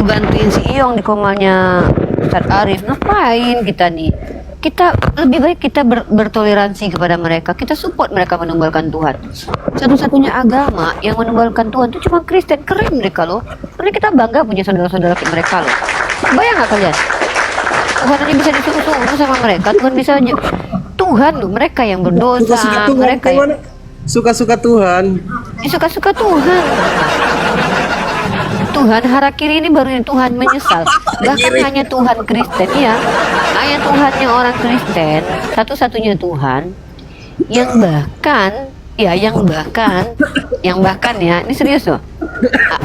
bantuin si Iyong di komalnya Ustadz Arif. Ngapain kita nih? Kita lebih baik kita bertoleransi kepada mereka. Kita support mereka menumbalkan Tuhan. Satu-satunya agama yang menumbalkan Tuhan itu cuma Kristen. Keren mereka loh. Karena kita bangga punya saudara-saudara mereka loh. Bayang nggak kalian? Tuhan aja bisa disuruh-suruh sama mereka. Tuhan bisa aja. Tuhan loh, mereka yang berdosa. Suka-suka Tuhan, mereka yang suka-suka Tuhan. suka-suka Tuhan. Tuhan harakiri ini baru Tuhan menyesal. Bahkan hanya Tuhan Kristen ya. Hanya Tuhannya orang Kristen, satu-satunya Tuhan yang bahkan ya, ini serius loh.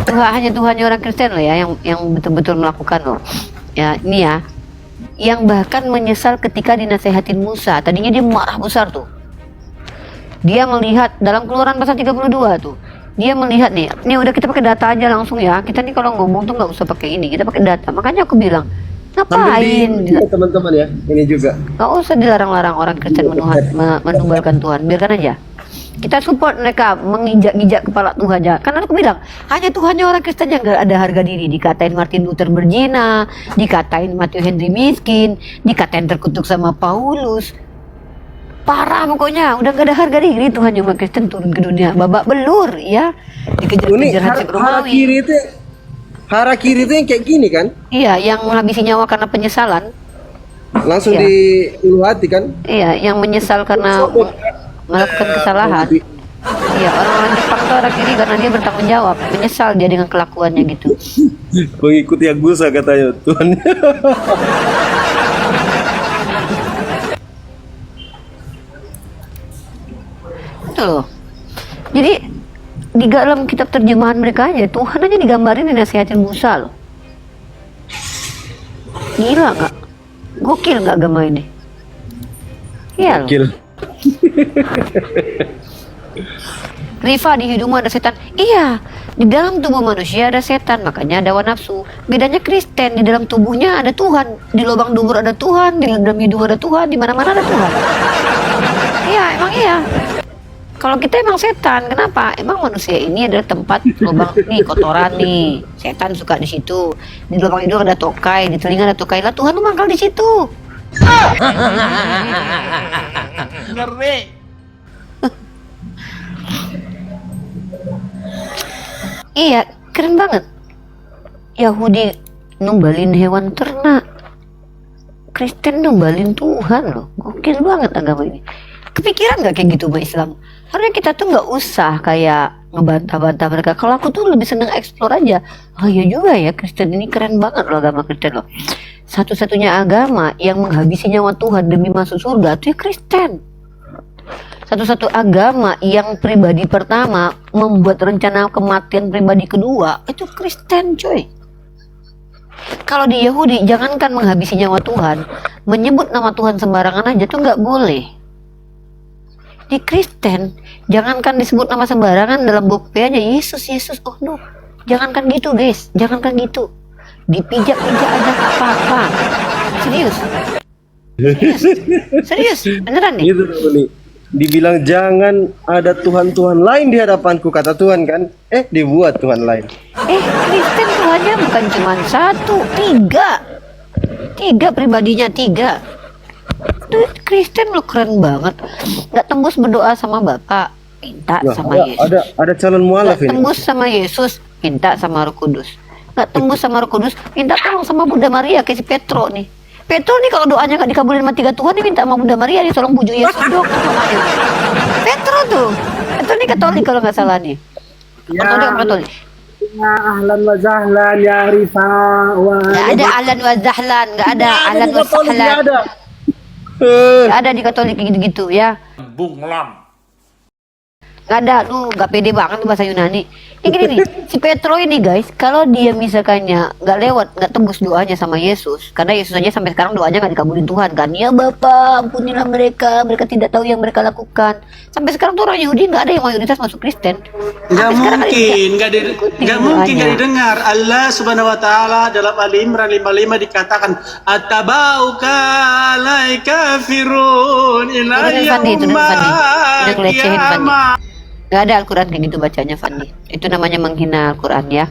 Tuhan hanya Tuhannya orang Kristen loh ya yang betul-betul melakukan loh. Ya, ini ya. Yang bahkan menyesal ketika dinasehatin Musa. Tadinya dia marah besar tuh. Dia melihat dalam Keluaran pasal 32 tuh. Dia melihat nih udah kita pakai data aja langsung ya. Kita nih kalau ngomong tuh nggak usah pakai ini, kita pakai data. Makanya aku bilang, ngapain? Teman-teman ya, ini juga. Nggak usah dilarang-larang orang Kristen menumbalkan Tuhan. Biarkan aja. Kita support mereka menginjak-injak kepala Tuhan aja. Karena aku bilang, hanya Tuhannya orang Kristen yang nggak ada harga diri. Dikatain Martin Luther berzina, dikatain Matthew Henry miskin, dikatain terkutuk sama Paulus. Parah pokoknya, udah gak ada harga diri. Tuhan yang Kristen turun ke dunia babak belur ya, dikejar-kejar hancur Romawi. Harakiri itu yang kayak gini kan? Iya, yang menghabisi nyawa karena penyesalan. Langsung Iya. di ulu hati kan? Iya, yang menyesal karena melakukan kesalahan. Iya, orang-orang Jepang tuh harakiri karena dia bertanggung jawab, menyesal dia dengan kelakuannya gitu. Mengikuti Yagusa katanya Tuhan. Itu loh. Jadi di dalam kitab terjemahan mereka aja Tuhan aja digambarin dinasihatin Musa loh. Gila nggak? Gokil nggak agama ini? Iya loh. Gokil. Rifa, di hidungmu ada setan. Iya, di dalam tubuh manusia ada setan, makanya ada hawa nafsu. Bedanya Kristen, di dalam tubuhnya ada Tuhan, di lubang dubur ada Tuhan, di dalam hidung ada Tuhan, di mana-mana ada Tuhan. Iya, emang iya. Kalau kita emang setan, kenapa? Emang manusia ini adalah tempat lubang nih, kotoran nih. Setan suka di situ. Di lubang hidung ada tokai, di telinga ada tokai. Lah Tuhan tuh mangkal di situ. Ngeri. Iya, keren banget. Yahudi numbalin hewan ternak, Kristen numbalin Tuhan loh. Gokil banget agama ini. Kepikiran nggak kayak gitu sama Islam? Karena kita tuh nggak usah kayak ngebantah-bantah mereka. Kalau aku tuh lebih seneng explore aja. Oh iya juga ya, Kristen ini keren banget loh, agama Kristen loh. Satu-satunya agama yang menghabisi nyawa Tuhan demi masuk surga itu ya Kristen. Satu-satu agama yang pribadi pertama membuat rencana kematian pribadi kedua itu Kristen, coy. Kalau di Yahudi, jangankan menghabisi nyawa Tuhan, menyebut nama Tuhan sembarangan aja tuh nggak boleh. Di Kristen, jangankan disebut nama sembarangan dalam buku aja, Yesus, oh no. Jangankan gitu guys, jangankan gitu. Dipijak-pijak aja nggak apa-apa. Serius, serius, beneran nih. Gitu nih. Dibilang jangan ada Tuhan-Tuhan lain di hadapanku, kata Tuhan kan? Dibuat Tuhan lain. Kristen Tuhannya bukan cuma satu, tiga pribadinya tiga. Tuh Kristen lo keren banget. Nggak tembus berdoa sama Bapak, minta sama Yesus. Ada calon mualaf ini. Tembus sama Yesus, minta sama Roh Kudus. Nggak tembus sama Roh Kudus, minta tolong sama Bunda Maria kayak si Petro nih. Petro nih kalau doanya nggak dikabulin sama tiga Tuhan, dia minta sama Bunda Maria nih tolong bujuk Yesus dong namanya. Petro nih Katolik kalau nggak salah nih. Katolik. Ya ahlan wa zahlan ya Rifa wa. Nggak ada ahlan wa zahlan, nggak ada ahlan wa sahlan. Nggak ada di Katolik gitu-gitu ya. Bunglam. Nggak ada, lu nggak pede banget tuh bahasa Yunani. Ini gini nih, si Petro ini guys, kalau dia misalkannya nggak tembus doanya sama Yesus, karena Yesus aja sampai sekarang doanya nggak dikabulin Tuhan kan, ya Bapa ampunilah mereka tidak tahu yang mereka lakukan. Sampai sekarang tuh orang Yahudi nggak ada yang mayoritas masuk Kristen. Nggak mungkin nggak didengar. Allah Subhanahu Wa Taala dalam Ali Imran 55 dikatakan atabauka alaika firun ilayya Gak ada Al-Quran kayak gitu bacanya, Fandi. Itu namanya menghina Al-Quran ya.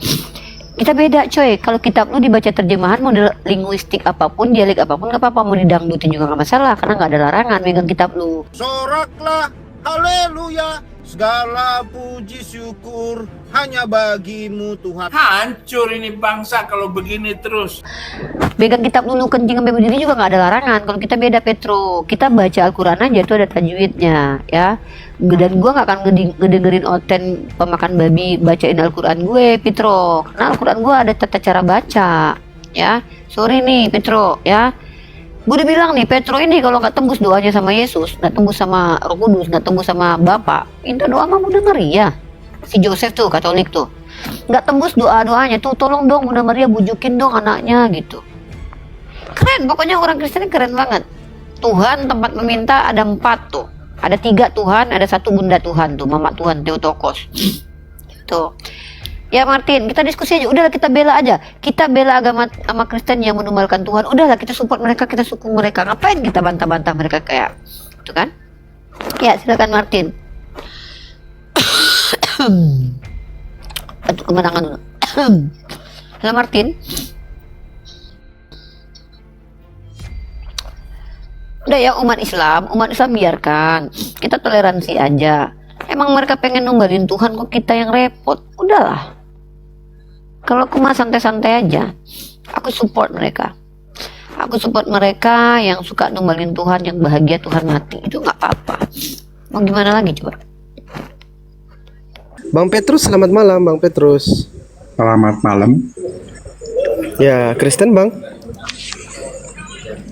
Kita beda coy. Kalau kitab lu dibaca terjemahan model linguistik apapun, dialek apapun nggak apa-apa, mau didangdutin juga nggak masalah karena nggak ada larangan megang kitab lu. Soraklah, haleluya, segala puji syukur hanya bagimu Tuhan. Hancur ini bangsa kalau begini terus. Megang kitab lu kencing sampai berdiri juga nggak ada larangan. Kalau kita beda Petro, kita baca Al-Quran aja tuh ada tajwidnya ya. Dan gue nggak akan ngedengerin oten pemakan babi bacain Al-Quran gue Petro, karena Al-Quran gue ada tata cara baca ya. Sorry nih Petro ya, gue udah bilang nih Petro ini kalau nggak tembus doanya sama Yesus, nggak tembus sama Roh Kudus, nggak tembus sama Bapa, minta doa sama Bunda Maria. Si Joseph tuh Katolik tuh nggak tembus doanya tuh, tolong dong Bunda Maria bujukin dong anaknya gitu. Keren, pokoknya orang Kristen keren banget. Tuhan tempat meminta ada 4 tuh, ada 3 Tuhan, ada 1 Bunda Tuhan tuh, Mama Tuhan Theotokos tuh. Ya Martin, kita diskusi aja, udahlah kita bela aja, kita bela agama Kristen yang menumbalkan Tuhan, udahlah kita support mereka, kita sukung mereka, ngapain kita bantah-bantah mereka kayak itu kan? Ya silakan Martin. Untuk kemenangan dulu. Halo Martin. Udah ya umat Islam biarkan, kita toleransi aja. Emang mereka pengen numbalin Tuhan, kok kita yang repot? Udahlah. Kalau aku mah santai-santai aja. Aku support mereka. Aku support mereka yang suka numbalin Tuhan, yang bahagia Tuhan mati. Itu nggak apa-apa. Mau gimana lagi coba? Bang Petrus, selamat malam Bang Petrus. Selamat malam. Ya, Kristen Bang.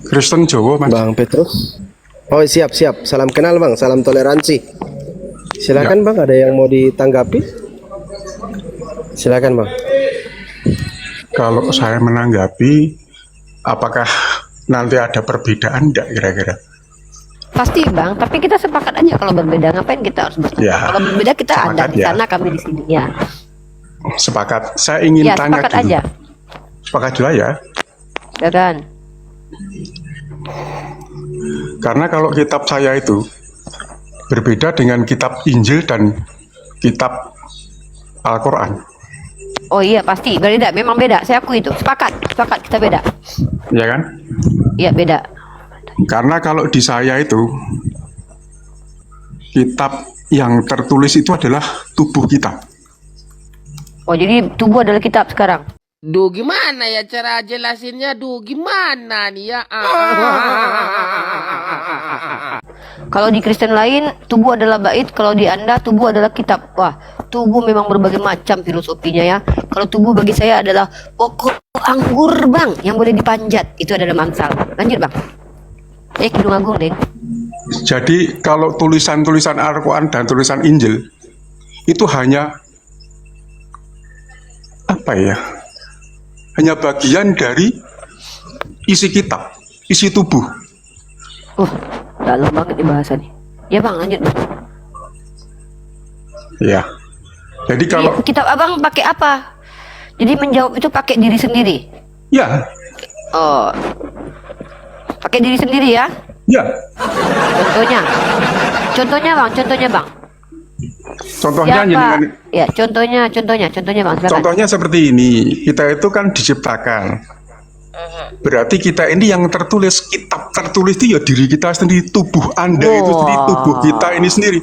Kristen Jawa, Mas. Bang Petrus. Oh siap. Salam kenal Bang, salam toleransi. Silakan Bang, ada yang mau ditanggapi? Silakan Bang. Kalau saya menanggapi, apakah nanti ada perbedaan enggak kira-kira? Pasti Bang, tapi kita sepakat aja kalau berbeda, ngapain kita harus bersepakat? Ya, Kalau berbeda kita ada sepakat di ya. sana, kami di sini ya. Sepakat. Saya ingin Ya tanya sepakat dulu. aja, Sepakat juga ya. ya kan? Karena kalau kitab saya itu berbeda dengan kitab Injil dan kitab Al-Quran. Oh iya pasti, beda, memang beda. Saya akui itu, sepakat kita beda. Ya kan? Iya beda. Karena kalau di saya itu kitab yang tertulis itu adalah tubuh kita. Oh jadi tubuh adalah kitab sekarang. Duh gimana ya cara jelasinnya? Duh gimana nih ya? Kalau di Kristen lain, tubuh adalah bait. Kalau di Anda, tubuh adalah kitab. Wah, tubuh memang berbagai macam filosofinya ya. Kalau tubuh bagi saya adalah pokok anggur Bang, yang boleh dipanjat. Itu adalah mangsal. Lanjut Bang. Kidung Agung deh. Jadi kalau tulisan-tulisan Al-Quran dan tulisan Injil itu hanya apa ya? Hanya bagian dari isi kitab, isi tubuh. Dalam banget nih bahasa nih. Ya Bang, lanjut Bang. Ya. Jadi kalau Jadi, kitab Abang pakai apa? Jadi menjawab itu pakai diri sendiri. ya, Oh. Pakai diri sendiri ya? ya. Contohnya Bang. Contohnya Siapa? ini, Ya, contohnya Bang. Silakan. contohnya seperti ini. Kita itu kan diciptakan. Berarti kita ini yang tertulis, kitab tertulis itu ya diri kita sendiri, tubuh Anda itu sendiri, tubuh kita ini sendiri.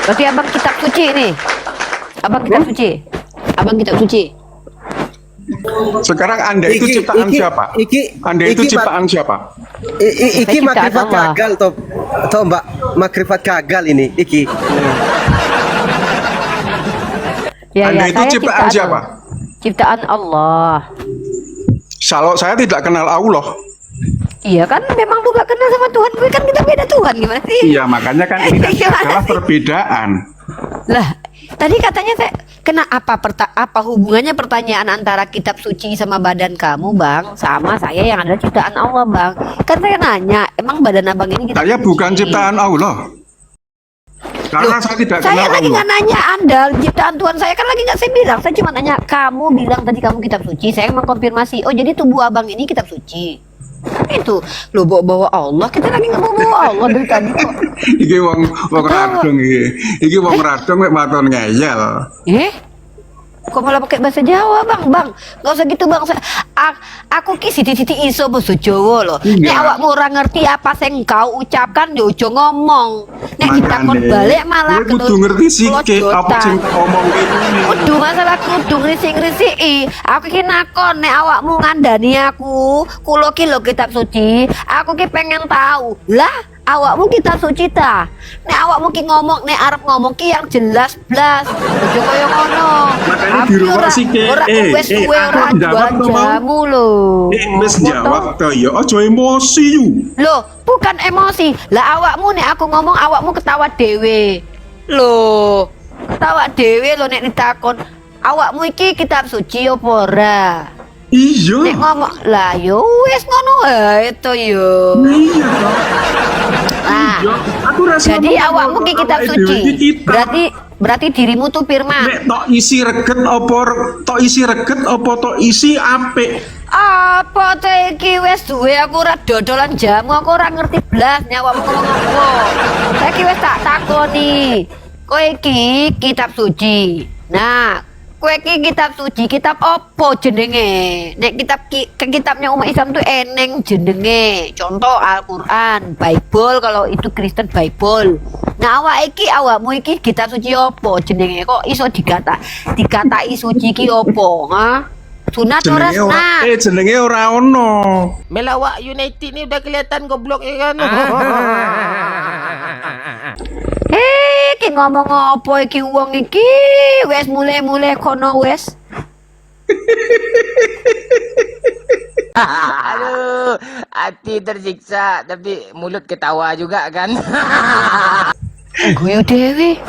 Berarti Abang kitab suci ini. Abang kitab suci. Sekarang Anda itu ciptaan siapa? Anda itu ciptaan siapa? Iki Ciptaan makrifat Allah. gagal toh Mbak, makrifat gagal ini iki. Anda itu saya ciptaan siapa? Ciptaan Allah. Kalau saya tidak kenal Allah. Iya kan, memang lu gak kenal sama Tuhan, gue kan kita beda Tuhan, gimana sih? Iya, makanya kan ini kan Gimana adalah sih? perbedaan. Lah, tadi katanya saya kena apa hubungannya pertanyaan antara kitab suci sama badan kamu, Bang? Sama saya yang adalah ciptaan Allah, Bang. Kan saya nanya, emang badan Abang ini kitab Saya suci? bukan ciptaan Allah. Karena saya tidak Saya kenal lagi Allah. nggak nanya Anda ciptaan Tuhan, saya kan lagi nggak saya bilang, saya cuma nanya kamu bilang tadi kamu kitab suci, saya mengkonfirmasi. Oh jadi tubuh Abang ini kitab suci. Itu lo bawa Allah, kita lagi nggak bawa Allah dari tadi kok. Iki wong radong iki. Iki wong radong mek maton ngeyel. Kok malah pakai bahasa Jawa, Bang? Nggak usah gitu, Bang. Aku ki siti-siti iso bahasa Jawa loh. Nek awakmu ora ngerti apa sing kau ucapkan, yo aja ngomong. Nek ditakon balik malah kudu ngerti sithik apa sing ngomong iki. Kudu masalah kudu ngrisi-ngrisiki. Aku ki nakon nek awakmu ngandani aku, kula ki lho kitab suci. Aku ki pengen tahu. Lah, awakmu kitab suci ta? Nek awakmu ki ngomong, nek arep ngomong ki yang jelas blas. Aja koyo ngono. Makanya di rumah sih wes kowe ora jual jamu lho. Wis jawab to ya, aja emosi yu. Loh, bukan emosi. Lah awakmu nek aku ngomong awakmu ketawa dhewe. Loh, ketawa dhewe lho nek ditakon. Awakmu iki kitab suci apa ora? Iya. Nek ngomong lah yo wis ngono ae to yo. Iya. Nah, Aku rasa jadi awakmu ki kitab suci. Berarti dirimu tuh firman. Nek tok isi reget apa tok isi apik. Apa teh iki wis duwe aku ora dodolan jamu, aku ora ngerti blas nyawakmu ngomong apa. Saiki wis tak takoni. Kowe iki kitab suci. Nah, kowe iki kitab suci, kitab apa jenenge? Nek kitabnya umat Islam tuh eneng jenenge. Contoh Al-Qur'an, Bible kalau itu Kristen Bible. Nah, awakmu iki kitab suci apa jenenge? Kok iso dikatai suci ki apa? Hah? Sunat ora sunat? Jenenge ora ono. Melawak United nih udah kelihatan goblok ya kan. Ki ngomong apa iki wong iki? Wes mulai kono wes. Aduh, hati tersiksa tapi mulut ketawa juga kan. Guyu dewe.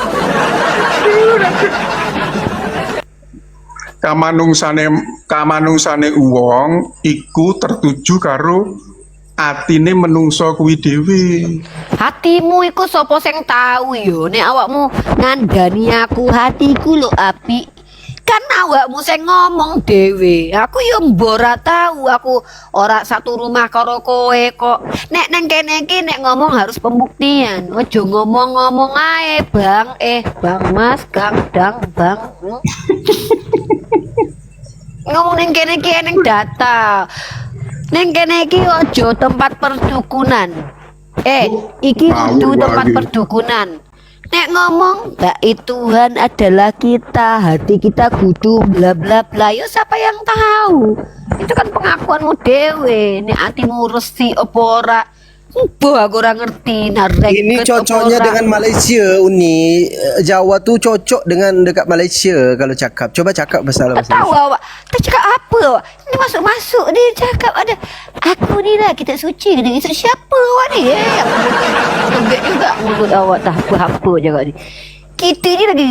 Kamanungsane wong iku tertuju karo atine menungso kuwi dhewe. Hatimu iku sapa sing tahu yo? Nek awakmu ngandani aku hatiku lho apik. Kan awakmu sing ngomong dhewe. Aku yo mbora tahu, aku ora satu rumah karo kowe kok. Nek neng kene iki nek ngomong harus pembuktian. Ojo ngomong-ngomong ae, Bang. Bang Mas, Kang Dang, Bang. Ngomong neng kene iki eneng data. Neng kene iki ojo tempat perdukunan. Iki kudu tempat perdukunan. Nek ngomong, Tuhan adalah kita, hati kita kudu bla bla bla. Yo siapa yang tahu? Itu kan pengakuanmu dewe. Nek hatimu resi apa ora? Boh aku ora ngerti. Ini cocoknya dengan Malaysia, Uni. Jawa tuh cocok dengan dekat Malaysia kalau cakap. Coba cakap bahasa tahu awak. Tak cakap apa awak? Ini masuk-masuk dia cakap ada. Aku ni lah kita suci dengan Yesus. Siapa awak ni? Lembek juga mulut awak tak apa-apa jaga ni. Kita ni lagi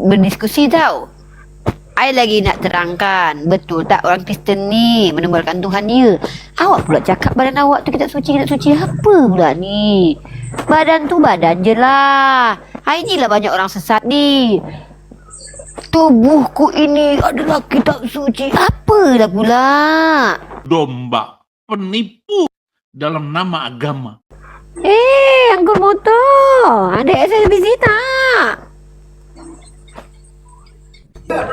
berdiskusi tau. I lagi nak terangkan, betul tak orang Kristen ni menembalkan Tuhan dia. Awak pula cakap badan awak tu kita suci apa pula ni? Badan tu badan je lah. Inilah banyak orang sesat ni. Tubuhku ini adalah kitab suci. Apalah pula? Domba, penipu dalam nama agama. Anggur motor. Ada SSBC tak?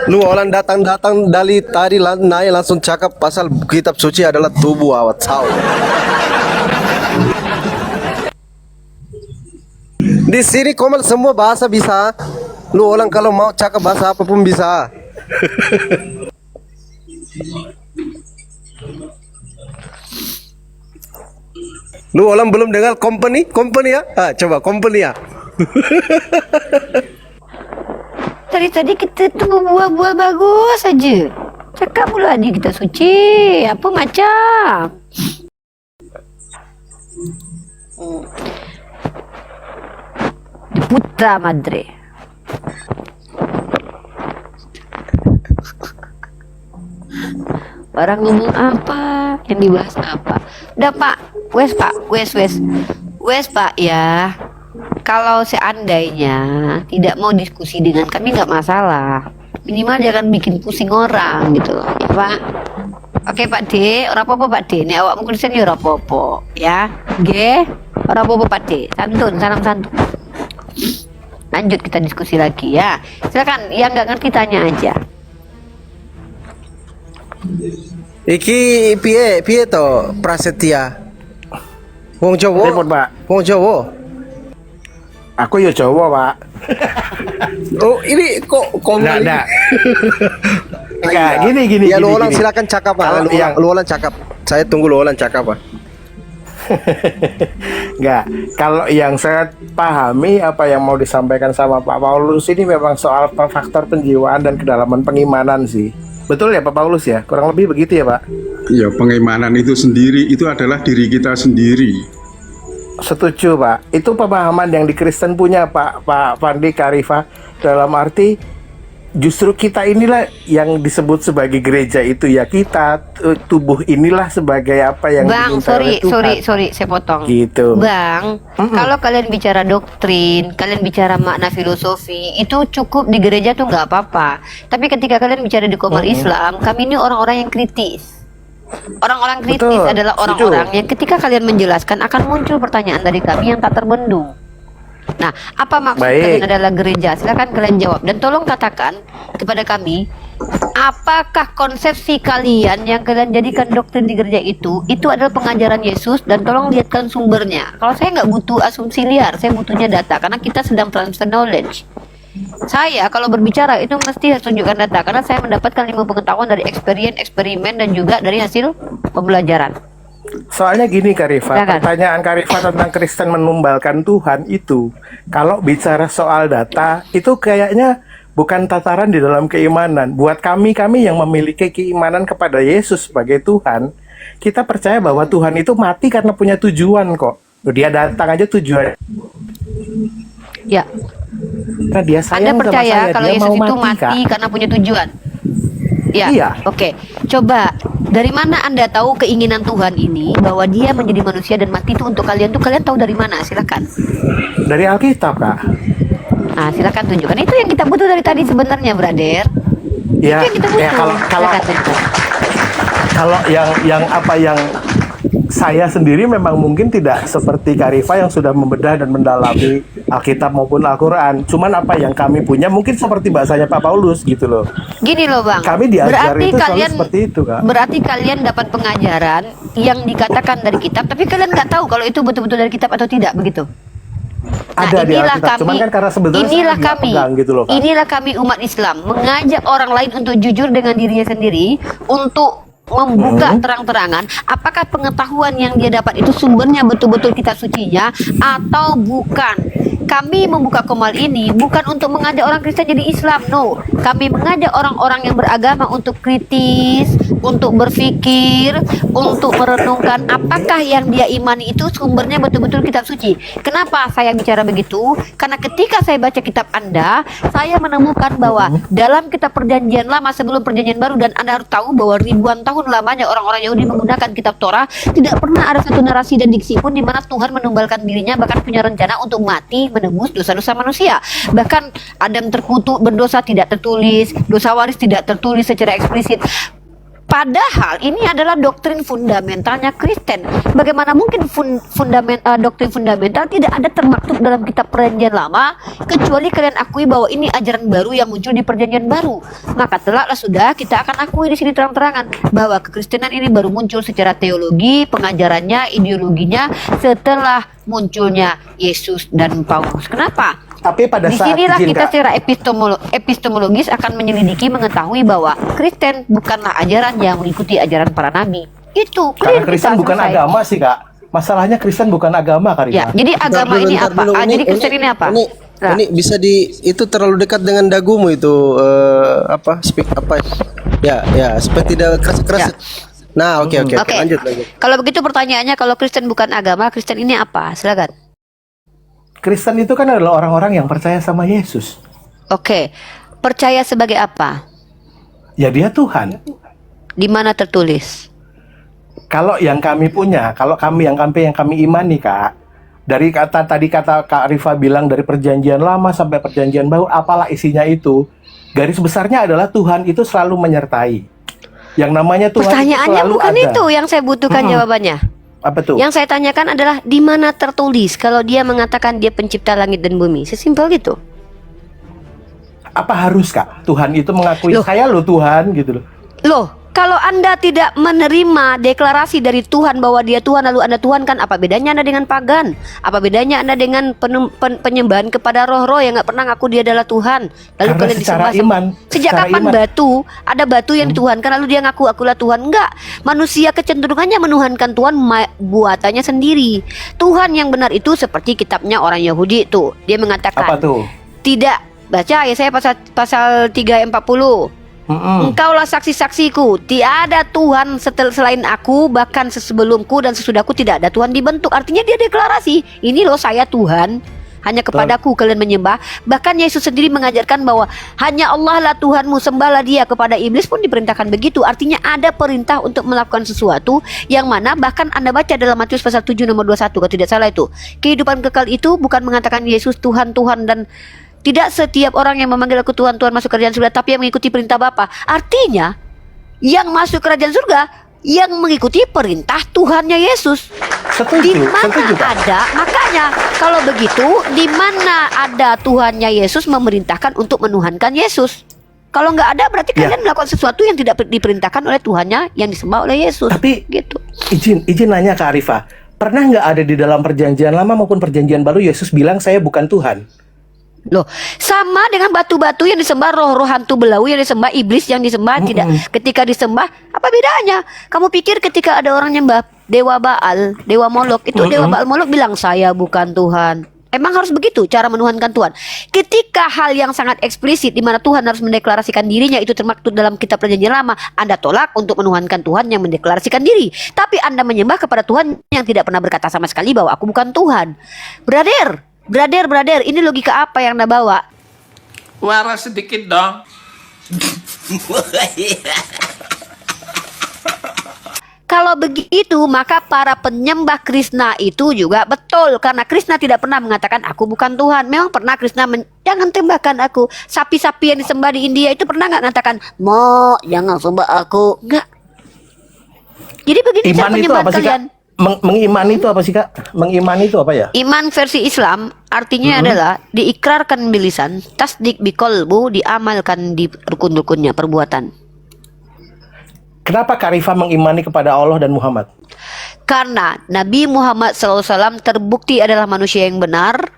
Lu orang datang dari tadi naik langsung cakap pasal kitab suci adalah tubuh awak tahu. Di sini Komal semua bahasa bisa. Lu orang kalau mau cakap bahasa apapun bisa. Lu orang belum dengar company ya? Coba company ya. Tadi kita tunggu buah-buah bagus saja. Cakap pula ni kita suci. Apa macam? Putra Madre. Barang ngomong apa? Yang dibahas apa? Udah Pak. Wes Pak ya. Kalau seandainya tidak mau diskusi dengan kami nggak masalah, minimal jangan bikin pusing orang gitu loh, ya Pak. Oke Pak D, ora apa-apa Pak D. Nek awakmu Kristen ya ora apa-apa, ya. Nggih, ora apa-apa Pak D. Santun, salam santun. Lanjut kita diskusi lagi ya. Silakan yang nggak ngerti tanya aja. Iki piye to Prasetya? Wong Jawa. Repot, Pak. Wong Jawa. Aku ya Jawa, Pak. Oh, ini kok Enggak. Enggak, gini. Ya lu gini, ulang gini. silakan cakap Pak. Kalau Lu ulang cakap. Saya tunggu lu ulang cakap Pak. Enggak, kalau yang saya pahami apa yang mau disampaikan sama Pak Paulus ini memang soal faktor penjiwaan dan kedalaman pengimanan sih. Betul ya Pak Paulus ya? Kurang lebih begitu ya Pak? Ya, pengimanan itu sendiri itu adalah diri kita sendiri. Setuju Pak. Itu pemahaman yang di Kristen punya Pak Fandi Karifa. Dalam arti justru kita inilah yang disebut sebagai gereja itu ya, kita tubuh inilah sebagai apa yang Bang, diminta oleh Tuhan. sorry, saya potong. Gitu. Bang, kalau kalian bicara doktrin, kalian bicara makna filosofi, itu cukup di gereja tuh nggak apa-apa. Tapi ketika kalian bicara di komunitas Islam, kami ini orang-orang yang kritis. Orang-orang kritis Betul, adalah setuju. orang-orang yang ketika kalian menjelaskan akan muncul pertanyaan dari kami yang tak terbendung. Nah, apa maksud Baik. kalian adalah gereja? Silakan kalian jawab dan tolong katakan kepada kami, apakah konsepsi kalian yang kalian jadikan doktrin di gereja itu adalah pengajaran Yesus, dan tolong lihatkan sumbernya. Kalau saya nggak butuh asumsi liar, saya butuhnya data karena kita sedang transfer knowledge. Saya kalau berbicara itu mesti harus tunjukkan data karena saya mendapatkan ilmu pengetahuan dari eksperimen dan juga dari hasil pembelajaran. Soalnya gini Karifa, Silakan. pertanyaan Karifa tentang Kristen menumbalkan Tuhan itu, kalau bicara soal data, itu kayaknya bukan tataran di dalam keimanan. Buat kami yang memiliki keimanan kepada Yesus sebagai Tuhan, kita percaya bahwa Tuhan itu mati karena punya tujuan kok. Loh, dia datang aja tujuan. Ya, Nah, dia Anda sayang sama percaya saya, kalau dia Yesus mau itu mati, Kak. mati karena punya tujuan? Ya, Iya. Oke, coba dari mana Anda tahu keinginan Tuhan ini bahwa Dia menjadi manusia dan mati itu untuk kalian tuh kalian tahu dari mana? Silakan. Dari Alkitab, Kak. Nah, silakan tunjukkan. Itu yang kita butuh dari tadi sebenarnya, brother. Ya, Itu yang kita butuh. ya kalau Silakan, tunjukkan. kalau yang saya sendiri memang mungkin tidak seperti Karifa yang sudah membedah dan mendalami Alkitab maupun Al-Quran. Cuman apa yang kami punya mungkin seperti bahasanya Pak Paulus gitu loh. Gini loh Bang, Kami diajar berarti itu selalu kalian seperti itu, Kak. berarti kalian dapat pengajaran yang dikatakan dari kitab, tapi kalian nggak tahu kalau itu betul-betul dari kitab atau tidak, begitu? Ada di Alkitab, cuman kan karena sebetulnya saya inilah nggak kami, pegang gitu loh, Kak. inilah kami umat Islam mengajak orang lain untuk jujur dengan dirinya sendiri, untuk membuka terang-terangan apakah pengetahuan yang dia dapat itu sumbernya betul-betul kitab sucinya atau bukan. Kami membuka Komal ini bukan untuk mengajak orang Kristen jadi Islam, no. Kami mengajak orang-orang yang beragama untuk kritis, untuk berpikir, untuk merenungkan apakah yang dia imani itu sumbernya betul-betul kitab suci. Kenapa saya bicara begitu? Karena ketika saya baca kitab Anda, saya menemukan bahwa dalam kitab Perjanjian Lama sebelum Perjanjian Baru, dan Anda harus tahu bahwa ribuan tahun lamanya orang-orang Yahudi menggunakan kitab Torah, tidak pernah ada satu narasi dan diksi pun di mana Tuhan menumbalkan dirinya, bahkan punya rencana untuk mati menebus dosa-dosa manusia. Bahkan Adam terkutuk berdosa tidak tertulis, dosa waris tidak tertulis secara eksplisit. Padahal ini adalah doktrin fundamentalnya Kristen. Bagaimana mungkin doktrin fundamental tidak ada termaktub dalam kitab Perjanjian Lama, kecuali kalian akui bahwa ini ajaran baru yang muncul di Perjanjian Baru. Maka telaklah sudah kita akan akui di sini terang-terangan bahwa kekristenan ini baru muncul secara teologi, pengajarannya, ideologinya setelah munculnya Yesus dan Paulus. Kenapa? Tapi pada saat Disinilah izin, kita Kak, secara epistemologis akan menyelidiki, mengetahui bahwa Kristen bukanlah ajaran yang mengikuti ajaran para nabi. Itu karena clear, Kristen kita bukan selesai. agama sih, Kak. Masalahnya Kristen bukan agama, Kak. Ya, jadi agama ini apa? Jadi Kristen ini apa? Nah, Ini bisa itu terlalu dekat dengan dagumu itu speak apa? Ya, seperti tidak keras-keras. Ya. Nah, oke, Oke. lanjut. Kalau begitu pertanyaannya, kalau Kristen bukan agama, Kristen ini apa? Silakan. Kristen itu kan adalah orang-orang yang percaya sama Yesus. Oke. Percaya sebagai apa? Ya dia Tuhan. Di mana tertulis? Kalau yang kami punya, kalau yang kami imani, Kak, dari kata Kak Rifa bilang dari Perjanjian Lama sampai Perjanjian Baru, apalah isinya itu, garis besarnya adalah Tuhan itu selalu menyertai. Yang namanya Tuhan itu Pertanyaannya selalu bukan ada. itu yang saya butuhkan jawabannya. Apa tuh? Yang saya tanyakan adalah di mana tertulis kalau dia mengatakan dia pencipta langit dan bumi. Sesimpel gitu. Apa harus Kak Tuhan itu mengakui Loh. saya loh Tuhan gitu loh. Loh, kalau Anda tidak menerima deklarasi dari Tuhan bahwa dia Tuhan lalu Anda Tuhan kan, apa bedanya Anda dengan pagan? Apa bedanya Anda dengan penyembahan kepada roh-roh yang nggak pernah ngaku dia adalah Tuhan? Lalu Karena kalian secara disembah iman, Sejak secara kapan iman. ada batu yang dituhankan lalu dia ngaku akulah Tuhan? Enggak. Manusia kecenderungannya menuhankan Tuhan buatannya sendiri. Tuhan yang benar itu seperti kitabnya orang Yahudi itu. Dia mengatakan Apa tuh? tidak, baca ya saya pasal 3:40. Engkaulah saksi-saksiku, tiada Tuhan selain aku, bahkan sebelumku dan sesudahku tidak ada Tuhan dibentuk. Artinya dia deklarasi, ini loh saya Tuhan, hanya kepadaku kalian menyembah. Bahkan Yesus sendiri mengajarkan bahwa hanya Allah lah Tuhanmu, sembahlah dia. Kepada iblis pun diperintahkan begitu. Artinya ada perintah untuk melakukan sesuatu yang mana bahkan Anda baca dalam Matius pasal 7 nomor 21 kalau tidak salah itu. Kehidupan kekal itu bukan mengatakan Yesus Tuhan dan tidak setiap orang yang memanggil aku Tuhan, Tuhan masuk kerajaan surga, tapi yang mengikuti perintah Bapa. Artinya, yang masuk kerajaan surga, yang mengikuti perintah Tuhannya Yesus. Di mana ada, makanya kalau begitu, di mana ada Tuhannya Yesus memerintahkan untuk menuhankan Yesus? Kalau nggak ada, berarti kalian melakukan sesuatu yang tidak diperintahkan oleh Tuhannya, yang disembah oleh Yesus. Tapi gitu. Izin nanya ke Arifah, pernah nggak ada di dalam perjanjian lama maupun perjanjian baru Yesus bilang saya bukan Tuhan? Loh, sama dengan batu-batu yang disembah, roh-roh hantu belau yang disembah, iblis yang disembah, tidak ketika disembah, apa bedanya? Kamu pikir ketika ada orang nyembah dewa Baal, dewa Molok, itu dewa Baal Molok bilang saya bukan Tuhan. Emang harus begitu cara menuhankan Tuhan. Ketika hal yang sangat eksplisit di mana Tuhan harus mendeklarasikan dirinya itu termaktub dalam kitab perjanjian lama, Anda tolak untuk menuhankan Tuhan yang mendeklarasikan diri. Tapi Anda menyembah kepada Tuhan yang tidak pernah berkata sama sekali bahwa aku bukan Tuhan. Brother, ini logika apa yang Anda bawa? Waras sedikit dong. Kalau begitu, maka para penyembah Krishna itu juga betul. Karena Krishna tidak pernah mengatakan aku bukan Tuhan. Memang pernah Krishna jangan tembakkan aku. Sapi-sapi yang disembah di India itu pernah nggak mengatakan mo jangan sembah aku? Enggak. Jadi begini cara penyembahan kalian. Mengimani itu apa sih Kak? Mengimani itu apa ya? Iman versi Islam artinya adalah diikrarkan di lisan, tasdik biqalbu, diamalkan di rukun-rukunnya perbuatan. Kenapa Kak Rifah mengimani kepada Allah dan Muhammad? Karena Nabi Muhammad SAW terbukti adalah manusia yang benar,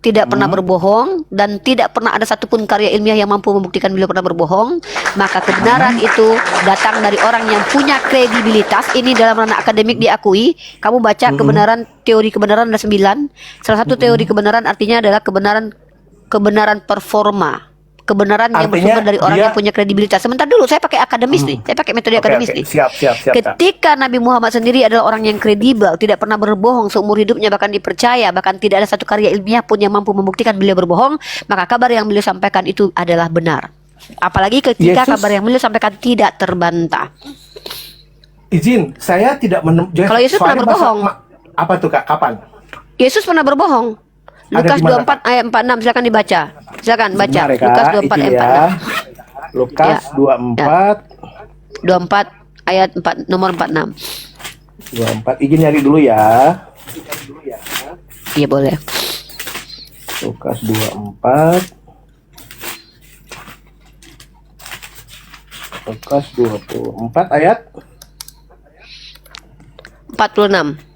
tidak pernah berbohong, dan tidak pernah ada satupun karya ilmiah yang mampu membuktikan beliau pernah berbohong. Maka kebenaran itu datang dari orang yang punya kredibilitas. Ini dalam ranah akademik diakui. Kamu baca kebenaran, teori kebenaran ada 9. Salah satu teori kebenaran artinya adalah kebenaran performa. Kebenaran yang Artinya bersumber dari orang yang punya kredibilitas. Sebentar dulu, saya pakai akademis nih. Saya pakai metode akademis nih. Siap. Ketika Nabi Muhammad sendiri adalah orang yang kredibel, tidak pernah berbohong seumur hidupnya, bahkan dipercaya, bahkan tidak ada satu karya ilmiah pun yang mampu membuktikan beliau berbohong, maka kabar yang beliau sampaikan itu adalah benar. Apalagi ketika kabar yang beliau sampaikan tidak terbantah. Izin, saya tidak menemukan. Kalau Yesus pernah berbohong. Apa tuh Kak? Kapan? Yesus pernah berbohong. Lukas 24 ayat 46, silakan dibaca. Silakan baca. Sebentar, ya, Lukas Kak. 24 ayat Izin 46. ya. Lukas 24 ayat 4 nomor 46. 24. Izin nyari dulu ya. Iya boleh. Lukas 24. Lukas 24 ayat 46.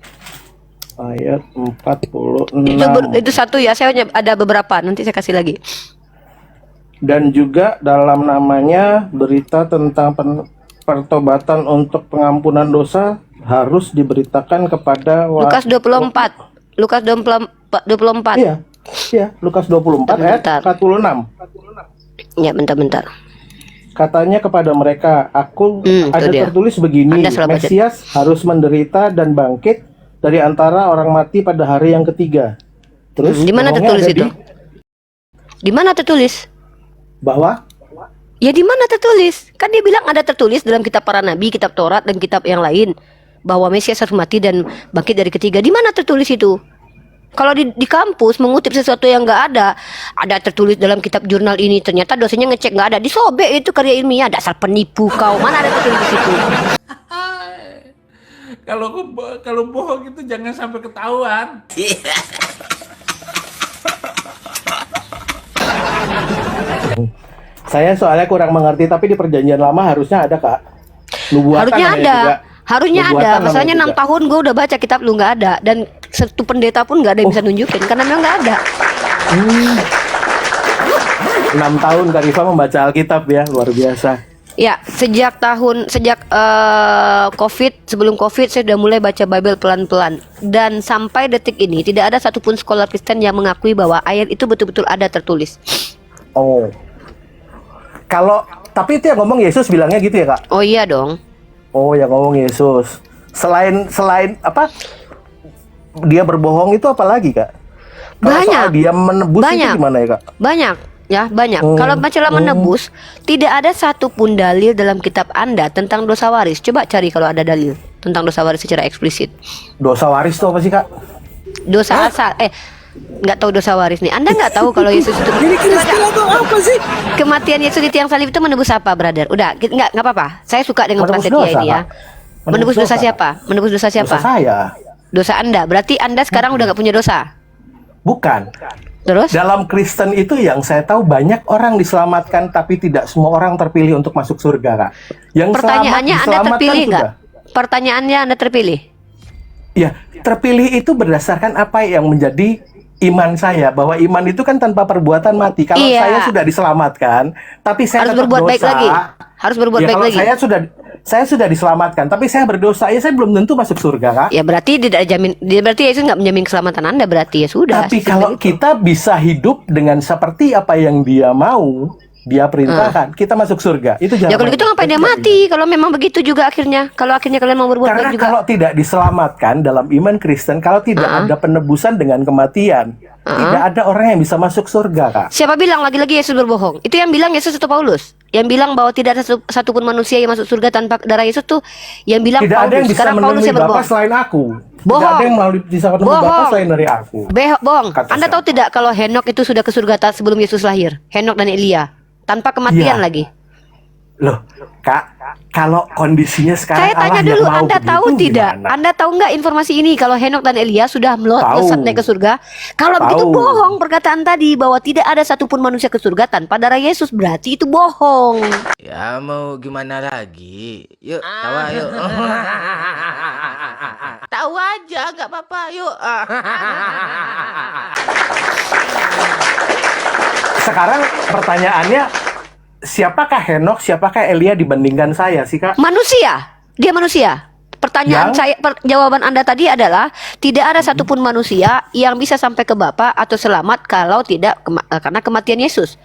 Ayat 46. Itu satu ya, saya ada beberapa, nanti saya kasih lagi. Dan juga dalam namanya berita tentang pertobatan untuk pengampunan dosa harus diberitakan kepada Lukas 24. Lukas 24. Iya. Lukas 24 ayat 46. Ya, bentar. Katanya kepada mereka, ada tertulis begini, Mesias harus menderita dan bangkit dari antara orang mati pada hari yang ketiga. Terus di mana tertulis itu? Di mana tertulis? Bahwa? Ya di mana tertulis? Kan dia bilang ada tertulis dalam kitab para nabi, kitab Taurat dan kitab yang lain bahwa Mesias harus mati dan bangkit dari ketiga. Di mana tertulis itu? Kalau di kampus mengutip sesuatu yang nggak ada tertulis dalam kitab jurnal ini, ternyata dosennya ngecek nggak ada, disobek itu karya ilmiah. Dasar penipu kau, mana ada tertulis di situ? Kalau bohong itu jangan sampai ketahuan. Saya soalnya kurang mengerti, tapi di perjanjian lama harusnya ada, Kak. Nubuatan Harusnya namanya ada. juga. Harusnya Nubuatan ada. namanya Masalahnya 6 juga. tahun gue udah baca kitab lu nggak ada, dan satu pendeta pun nggak ada yang bisa nunjukin karena memang nggak ada. 6 tahun Kak Rifa membaca Alkitab ya, luar biasa. Ya, sejak COVID, sebelum COVID saya sudah mulai baca Bible pelan-pelan, dan sampai detik ini tidak ada satupun sekolah Kristen yang mengakui bahwa ayat itu betul-betul ada tertulis. Oh. Tapi itu yang ngomong Yesus bilangnya gitu ya, Kak? Oh iya dong. Oh, yang ngomong Yesus. Selain apa? Dia berbohong itu apa lagi, Kak? Kalau Banyak. soal dia menebus Banyak. itu gimana ya, Kak? Banyak, ya banyak. Kalau masalah menebus, tidak ada satupun dalil dalam kitab Anda tentang dosa waris. Coba cari kalau ada dalil tentang dosa waris secara eksplisit. Dosa waris itu apa sih, Kak? Dosa asal, nggak tahu dosa waris nih. Anda nggak tahu kalau Yesus itu Ini Kristen atau apa sih? kematian Yesus di tiang salib itu menebus apa, brother? Udah, nggak apa-apa. Saya suka dengan Menebus prasetya dosa, ini ya. Kak. Menebus dosa siapa? Menebus dosa siapa? Dosa saya. Dosa Anda. Berarti Anda sekarang udah nggak punya dosa. Bukan. Terus? Dalam Kristen itu yang saya tahu banyak orang diselamatkan, tapi tidak semua orang terpilih untuk masuk surga, Kak. Yang Pertanyaannya Anda diselamatkan terpilih nggak? sudah. Pertanyaannya Anda terpilih? Ya, terpilih itu berdasarkan apa yang menjadi iman saya, bahwa iman itu kan tanpa perbuatan mati. Kalau Iya. saya sudah diselamatkan, tapi saya Harus tetap berbuat baik dosa, lagi. Harus berbuat ya, baik kalau lagi. saya sudah diselamatkan, tapi saya berdosa, ya saya belum tentu masuk surga, Kak. Ya berarti tidak jamin. Berarti Yesus nggak menjamin keselamatan Anda. Berarti ya sudah. Tapi Simpel kalau itu. kita bisa hidup dengan seperti apa yang dia mau, dia perintahkan, kita masuk surga. Itu Ya jangan. kalau gitu ngapain dia mati? Kalau memang begitu juga akhirnya. Kalau akhirnya kalian mau berbuat Karena baik juga. kalau tidak diselamatkan dalam iman Kristen, kalau tidak ada penebusan dengan kematian, tidak ada orang yang bisa masuk surga, Kak. Siapa bilang lagi-lagi Yesus berbohong? Itu yang bilang Yesus atau Paulus? Yang bilang bahwa tidak ada satupun manusia yang masuk surga tanpa darah Yesus tuh yang bilang Tidak ada Paulus. yang bisa Sekarang Paulus menemui yang Bapa berbohong. selain aku. Tidak Bohong. ada yang bisa menemui Bapa Bohong. selain dari aku. Bohong. Kata Anda siapa? tahu tidak kalau Henok itu sudah ke surga sebelum Yesus lahir? Henok dan Elia. Tanpa kematian Iya. lagi. Loh, Kak, kalau kondisinya sekarang Saya tanya Allah yang dulu, mau Anda begitu, tahu tidak? gimana? Anda tahu nggak informasi ini kalau Henok dan Elia sudah melesat naik ke surga? Kalau begitu Tahu. bohong perkataan tadi bahwa tidak ada satupun manusia ke surga tanpa darah Yesus, berarti itu bohong. Ya mau gimana lagi? Yuk, tawa yuk. Tahu aja, nggak apa-apa. Yuk. Sekarang pertanyaannya, siapakah Henok, siapakah Elia dibandingkan saya sih, Kak? Manusia, dia manusia. Pertanyaan jawaban Anda tadi adalah tidak ada satupun manusia yang bisa sampai ke Bapa atau selamat kalau tidak karena kematian Yesus.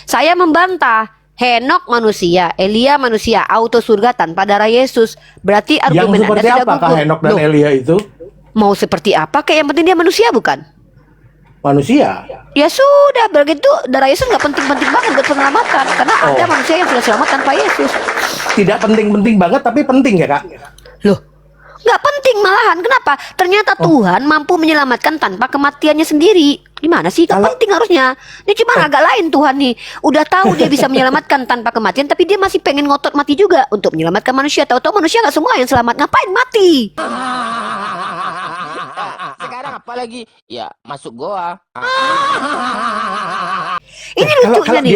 Saya membantah. Henok manusia, Elia manusia, auto surga tanpa darah Yesus. Berarti Yang argumen Anda seperti tidak apakah gugur. Henok dan Loh, Elia itu? mau seperti apa? Kayak yang penting dia manusia bukan? Manusia. Ya sudah, begitu darah Yesus nggak penting-penting banget buat penyelamatan karena ada manusia yang sudah selamat tanpa Yesus. Tidak penting-penting banget, tapi penting ya, Kak? Loh, nggak penting malahan. Kenapa? Ternyata Tuhan mampu menyelamatkan tanpa kematiannya sendiri. Gimana sih? Nggak penting harusnya. Ini cuma agak lain Tuhan nih. Udah tahu dia bisa menyelamatkan tanpa kematian, tapi dia masih pengen ngotot mati juga untuk menyelamatkan manusia. Tahu-tahu manusia nggak semua yang selamat. Ngapain mati? Sekarang apa lagi? Ya masuk goa. Ini lucunya nih.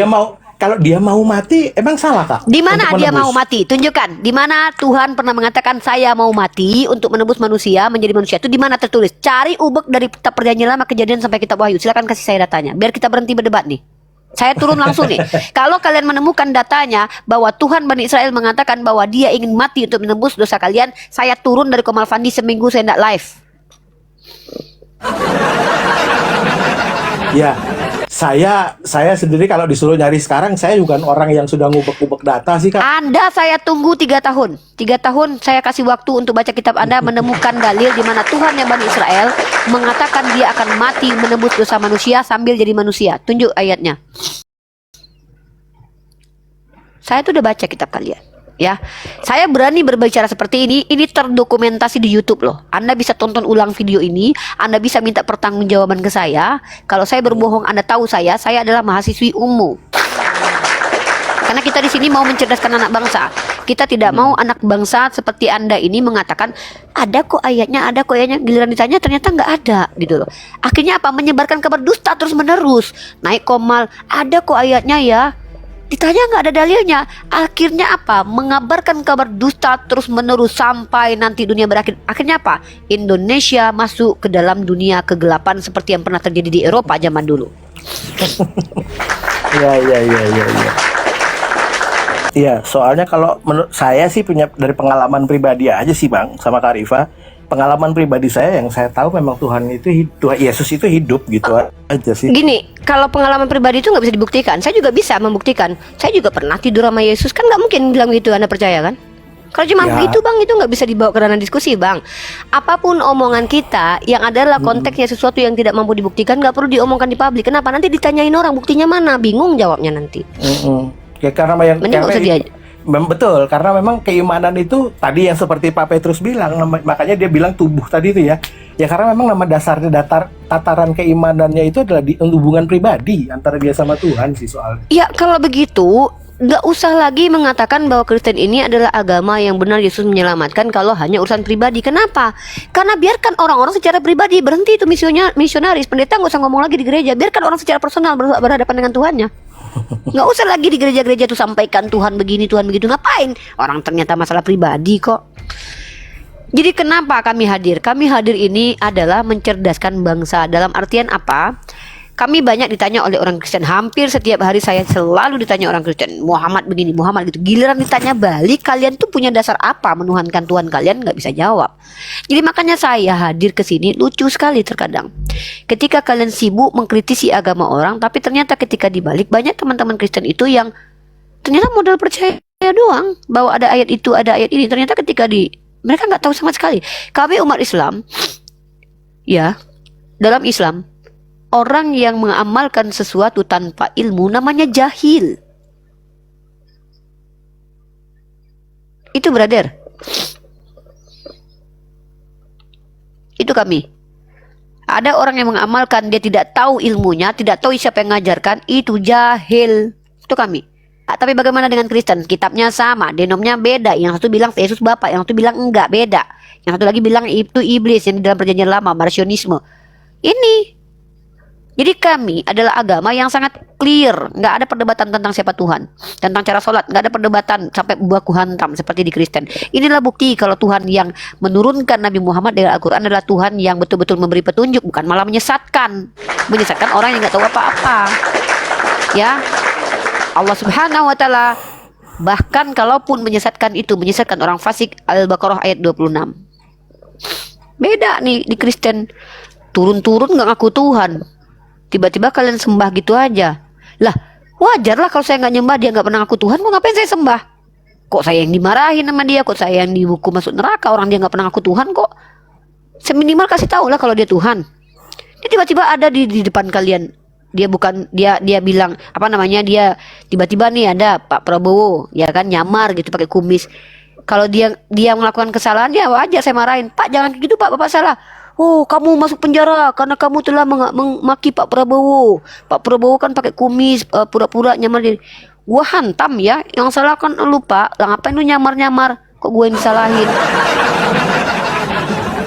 Kalau dia mau mati, emang salah, Kak? Di mana Untuk dia menebus? mau mati? Tunjukkan. Di mana Tuhan pernah mengatakan saya mau mati untuk menebus manusia menjadi manusia? Itu di mana tertulis? Cari ubek dari kitab Perjanjian Lama, Kejadian sampai kitab Wahyu. Silakan kasih saya datanya. Biar kita berhenti berdebat nih. Saya turun langsung nih. Kalau kalian menemukan datanya bahwa Tuhan Bani Israel mengatakan bahwa dia ingin mati untuk menebus dosa kalian, saya turun dari Komal Fandi seminggu saya tidak live. Ya, saya sendiri kalau disuruh nyari sekarang, saya bukan orang yang sudah ngubek-ngubek data sih, Kak. Anda saya tunggu 3 tahun. 3 tahun saya kasih waktu untuk baca kitab Anda menemukan dalil di mana Tuhan yang Bani Israel mengatakan dia akan mati menebus dosa manusia sambil jadi manusia. Tunjuk ayatnya. Saya tuh udah baca kitab kalian. Ya, saya berani berbicara seperti ini terdokumentasi di YouTube loh. Anda bisa tonton ulang video ini, Anda bisa minta pertanggungjawaban ke saya. Kalau saya berbohong, Anda tahu saya adalah mahasiswi umum. Karena kita di sini mau mencerdaskan anak bangsa. Kita tidak mau anak bangsa seperti Anda ini mengatakan ada kok ayatnya, giliran ditanya ternyata nggak ada gitu loh. Akhirnya apa? Menyebarkan kabar dusta terus menerus. Naik komal, ada kok ayatnya ya. Ditanya nggak ada dalilnya. Akhirnya apa? Mengabarkan kabar dusta terus menerus sampai nanti dunia berakhir. Akhirnya apa? Indonesia masuk ke dalam dunia kegelapan seperti yang pernah terjadi di Eropa zaman dulu. Iya. Iya, soalnya kalau menurut saya sih punya dari pengalaman pribadi aja sih Bang sama Kak Rifa. Pengalaman pribadi saya yang saya tahu memang Tuhan Yesus itu hidup gitu aja sih. Gini, kalau pengalaman pribadi itu nggak bisa dibuktikan. Saya juga bisa membuktikan. Saya juga pernah tidur sama Yesus, kan nggak mungkin bilang gitu. Anda percaya kan? Kalau cuma begitu Bang, itu nggak bisa dibawa ke ranah diskusi Bang. Apapun omongan kita yang adalah konteksnya sesuatu yang tidak mampu dibuktikan, nggak perlu diomongkan di publik. Kenapa? Nanti ditanyain orang buktinya mana, bingung jawabnya nanti. Ya karena yang betul, karena memang keimanan itu tadi yang seperti Pak Petrus bilang, makanya dia bilang tubuh tadi itu ya. Ya karena memang nama dasarnya tataran keimanannya itu adalah di hubungan pribadi antara dia sama Tuhan sih soalnya. Ya kalau begitu nggak usah lagi mengatakan bahwa Kristen ini adalah agama yang benar Yesus menyelamatkan kalau hanya urusan pribadi. Kenapa? Karena biarkan orang-orang secara pribadi, berhenti itu misionaris. Pendeta nggak usah ngomong lagi di gereja. Biarkan orang secara personal berhadapan dengan Tuhannya. Nggak usah lagi di gereja-gereja tuh sampaikan Tuhan begini, Tuhan begitu. Ngapain? Orang ternyata masalah pribadi kok. Jadi kenapa kami hadir? Kami hadir ini adalah mencerdaskan bangsa. Dalam artian apa? Kami banyak ditanya oleh orang Kristen. Hampir setiap hari saya selalu ditanya orang Kristen, Muhammad begini, Muhammad gitu. Giliran ditanya balik, kalian tuh punya dasar apa menuhankan Tuhan kalian? Nggak bisa jawab. Jadi makanya saya hadir ke sini. Lucu sekali terkadang ketika kalian sibuk mengkritisi agama orang, tapi ternyata ketika dibalik banyak teman-teman Kristen itu yang ternyata modal percaya doang bahwa ada ayat itu, ada ayat ini. Ternyata ketika mereka nggak tahu sama sekali. Kami umat Islam, ya, dalam Islam, orang yang mengamalkan sesuatu tanpa ilmu namanya jahil. Itu brother. Itu kami. Ada orang yang mengamalkan, dia tidak tahu ilmunya, tidak tahu siapa yang mengajarkan, itu jahil. Itu kami. Tapi bagaimana dengan Kristen? Kitabnya sama, denomnya beda. Yang satu bilang Yesus Bapa, yang satu bilang enggak, beda. Yang satu lagi bilang itu iblis yang di dalam perjanjian lama, marsionisme. Ini. Jadi kami adalah agama yang sangat clear. Nggak ada perdebatan tentang siapa Tuhan. Tentang cara sholat. Nggak ada perdebatan sampai baku hantam seperti di Kristen. Inilah bukti kalau Tuhan yang menurunkan Nabi Muhammad dari Al-Quran adalah Tuhan yang betul-betul memberi petunjuk. Bukan malah menyesatkan. Menyesatkan orang yang nggak tahu apa-apa. Ya, Allah Subhanahu Wa Taala bahkan kalaupun menyesatkan itu, menyesatkan orang fasik. Al-Baqarah ayat 26. Beda nih di Kristen. Turun-turun nggak ngaku Tuhan. Tiba-tiba kalian sembah gitu aja. Lah, wajar lah kalau saya nggak nyembah, dia nggak pernah ngaku Tuhan, mau ngapain saya sembah? Kok saya yang dimarahin sama dia, kok saya yang dihukum masuk neraka, orang dia nggak pernah ngaku Tuhan kok. Seminimal kasih tahu lah kalau dia Tuhan. Dia tiba-tiba ada di depan kalian. Dia bukan dia bilang apa namanya, dia tiba-tiba nih ada Pak Prabowo ya kan nyamar gitu pakai kumis. Kalau dia melakukan kesalahan, ya wajar saya marahin. Pak jangan gitu Pak, Bapak salah. Oh, kamu masuk penjara karena kamu telah memaki Pak Prabowo. Pak Prabowo kan pakai kumis, pura-pura nyamar diri. Gua hantam ya, yang salah kan lu Pak. Lah ngapain lu nyamar-nyamar? Kok gue yang disalahin?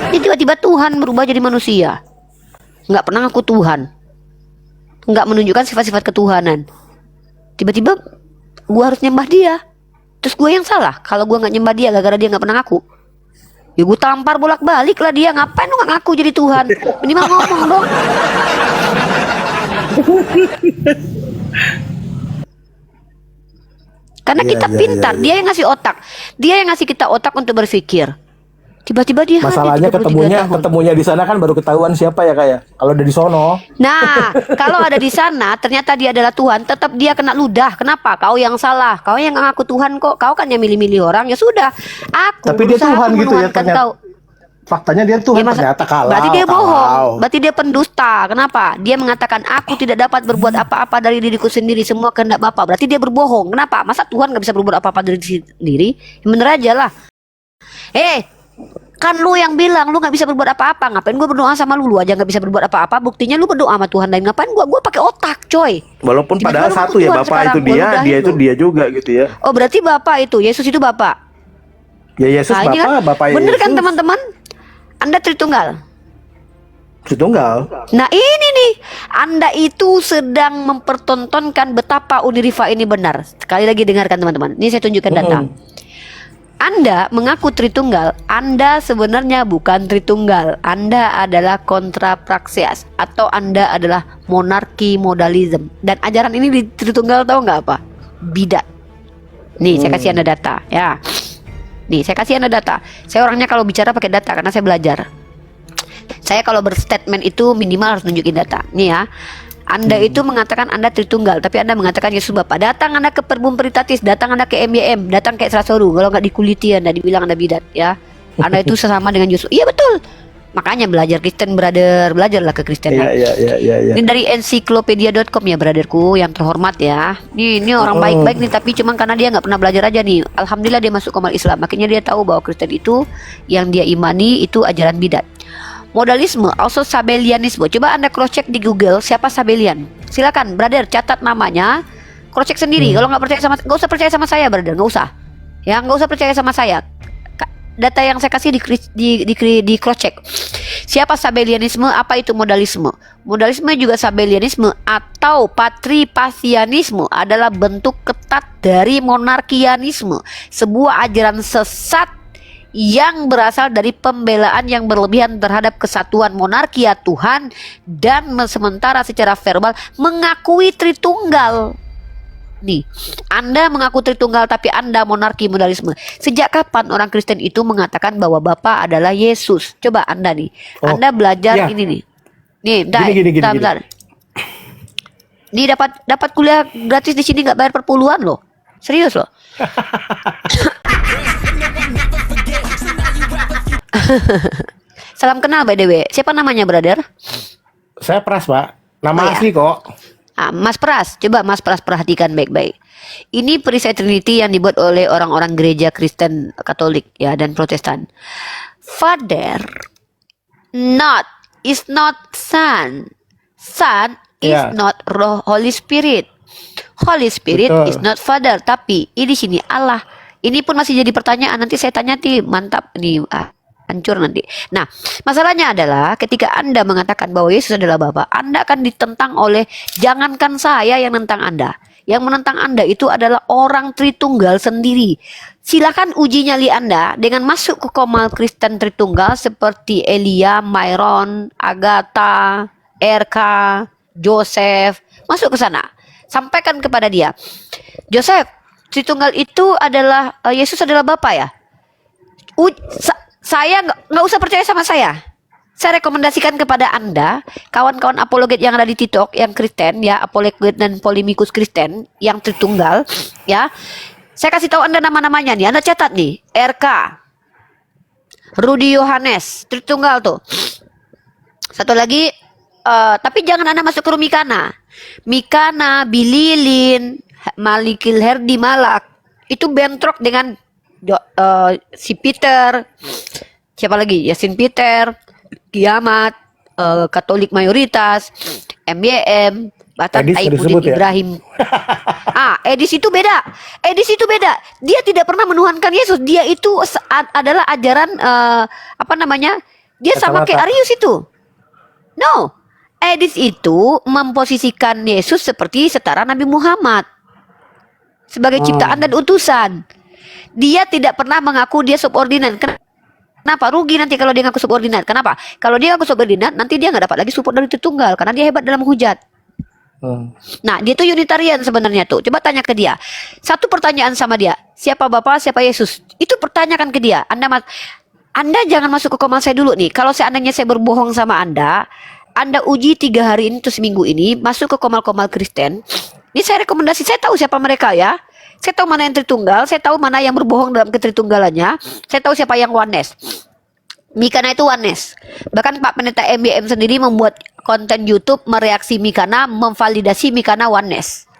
Jadi tiba-tiba Tuhan berubah jadi manusia. Nggak pernah ngaku Tuhan. Nggak menunjukkan sifat-sifat ketuhanan. Tiba-tiba gua harus nyembah dia. Terus gue yang salah kalau gue nggak nyembah dia gara-gara dia nggak pernah ngaku. Ya gue tampar bolak-balik lah dia. Ngapain lu gak ngaku jadi Tuhan? Minimal ngomong dong. Karena kita pintar. Dia yang ngasih otak. Dia yang ngasih kita otak untuk berpikir. Tiba-tiba dia masalahnya ketemunya di sana kan baru ketahuan siapa ya kayak. Kalau ada di sono. Nah, kalau ada di sana ternyata dia adalah Tuhan, tetap dia kena ludah. Kenapa? Kau yang salah. Kau yang ngaku Tuhan kok. Kau kan yang milih-milih orang. Ya sudah. Aku tapi dia Tuhan gitu ya ternyata. Faktanya dia Tuhan ternyata kalau. Berarti dia bohong. Berarti dia pendusta. Kenapa? Dia mengatakan aku tidak dapat berbuat apa-apa dari diriku sendiri, semua kehendak Bapa. Berarti dia berbohong. Kenapa? Masa Tuhan nggak bisa berbuat apa-apa dari diri sendiri? Bener aja lah. Kan lu yang bilang lu nggak bisa berbuat apa-apa. Ngapain gua berdoa sama lu aja nggak bisa berbuat apa-apa? Buktinya lu berdoa sama Tuhan lain. Ngapain gua pakai otak, coy. Walaupun Tiba-tiba padahal lu satu ngaku ya, Tuhan Bapak sekarang, itu gua dia ludahin itu lu. dia juga gitu ya. Oh, berarti Bapak itu, Yesus itu Bapak. Ya Yesus Nah, ini Bapak bener Yesus. kan teman-teman? Anda Tritunggal. Tritunggal. Nah ini nih, Anda itu sedang mempertontonkan betapa Uniriva ini benar. Sekali lagi dengarkan teman-teman. Ini saya tunjukkan data. Anda mengaku Tritunggal, Anda sebenarnya bukan Tritunggal. Anda adalah kontrapraksias atau Anda adalah monarki modalism. Dan ajaran ini di Tritunggal tahu nggak apa? Bidat. Nih saya kasih Anda data ya. Nih saya kasih Anda data. Saya orangnya kalau bicara pakai data karena saya belajar. Saya kalau berstatement itu minimal harus nunjukin data. Nih ya. Anda itu mengatakan Anda Tritunggal, tapi Anda mengatakan Yesus Bapa. Datang Anda ke Perbum Peritatis, datang Anda ke MYM, datang ke Srasoru. Kalau nggak dikuliti Anda dibilang Anda bidat ya. Anda itu sesama dengan Yesus. Iya betul. Makanya belajar Kristen brother, belajarlah ke Kristenan. Iya. Ini dari ensiklopedia.com ya brotherku yang terhormat ya. Ini orang baik-baik nih, tapi cuma karena dia nggak pernah belajar aja nih. Alhamdulillah dia masuk komal Islam. Makanya dia tahu bahwa Kristen itu yang dia imani itu ajaran bidat. Modalisme, also Sabellianisme. Coba Anda cross check di Google siapa Sabellian. Silakan, brother, catat namanya, cross check sendiri. Kalau nggak percaya nggak usah percaya sama saya, brother, nggak usah. Ya, nggak usah percaya sama saya. Data yang saya kasih di cross check. Siapa Sabellianisme? Apa itu modalisme? Modalisme juga Sabellianisme atau patripasianisme adalah bentuk ketat dari monarkianisme, sebuah ajaran sesat yang berasal dari pembelaan yang berlebihan terhadap kesatuan monarkia Tuhan dan sementara secara verbal mengakui Tritunggal. Nih, Anda mengaku Tritunggal tapi Anda monarki modalisme. Sejak kapan orang Kristen itu mengatakan bahwa Bapa adalah Yesus? Coba Anda nih, Anda belajar ini nih. Nih, bentar. Nih dapat kuliah gratis di sini nggak bayar perpuluhan loh. Serius loh. Salam kenal by the way. Siapa namanya brother? Saya Pras, Pak. Nama asli kok. Mas Pras, coba Mas Pras perhatikan baik-baik. Ini perisai Trinity yang dibuat oleh orang-orang gereja Kristen Katolik ya dan Protestan. Father is not Son. Son is not Holy Spirit. Holy Spirit is not Father. Tapi ini sini Allah. Ini pun masih jadi pertanyaan. Nanti saya tanya nih, mantap nih. Hancur nanti. Nah, masalahnya adalah ketika Anda mengatakan bahwa Yesus adalah Bapa, Anda akan ditentang oleh, jangankan saya yang nentang Anda. Yang menentang Anda itu adalah orang Tritunggal sendiri. Silakan uji nyali Anda dengan masuk ke komal Kristen Tritunggal seperti Elia, Myron, Agatha, RK, Joseph. Masuk ke sana. Sampaikan kepada dia, Joseph, Tritunggal itu adalah Yesus adalah Bapa ya. Saya nggak usah percaya sama saya. Saya rekomendasikan kepada Anda, kawan-kawan apologet yang ada di TikTok, yang Kristen ya, apologet dan polemikus Kristen yang Tritunggal ya. Saya kasih tahu Anda nama-namanya nih. Anda catat nih, RK, Rudy Yohanes, Tritunggal tuh. Satu lagi, tapi jangan Anda masuk ke Mikana. Mikana, Bililin, Malikil Herdi Malak itu bentrok dengan si Peter, siapa lagi? Yasin Peter, Kiamat, Katolik mayoritas, MYM, bahkan Aipuddin Ibrahim. Edis itu beda. Edis itu beda. Dia tidak pernah menuhankan Yesus. Dia itu adalah ajaran Dia sama kayak Arius itu. No. Edis itu memposisikan Yesus seperti setara Nabi Muhammad sebagai ciptaan dan utusan. Dia tidak pernah mengaku dia subordinat. Kenapa? Rugi nanti kalau dia ngaku subordinat. Kenapa? Kalau dia ngaku subordinat, nanti dia nggak dapat lagi support dari Tritunggal karena dia hebat dalam menghujat. Nah, dia tuh Unitarian sebenarnya tuh. Coba tanya ke dia. Satu pertanyaan sama dia. Siapa Bapa, siapa Yesus? Itu pertanyakan ke dia. Anda jangan masuk ke komal saya dulu nih. Kalau seandainya saya berbohong sama Anda uji 3 hari ini, terus minggu ini masuk ke komal-komal Kristen. Ini saya rekomendasi. Saya tahu siapa mereka ya. Saya tahu mana yang Tritunggal. Saya tahu mana yang berbohong dalam ketritunggalannya. Saya tahu siapa yang oneness. Mikana itu Oneness. Bahkan Pak Pendeta MBM sendiri membuat konten YouTube mereaksi Mikana, memvalidasi Mikana Oneness.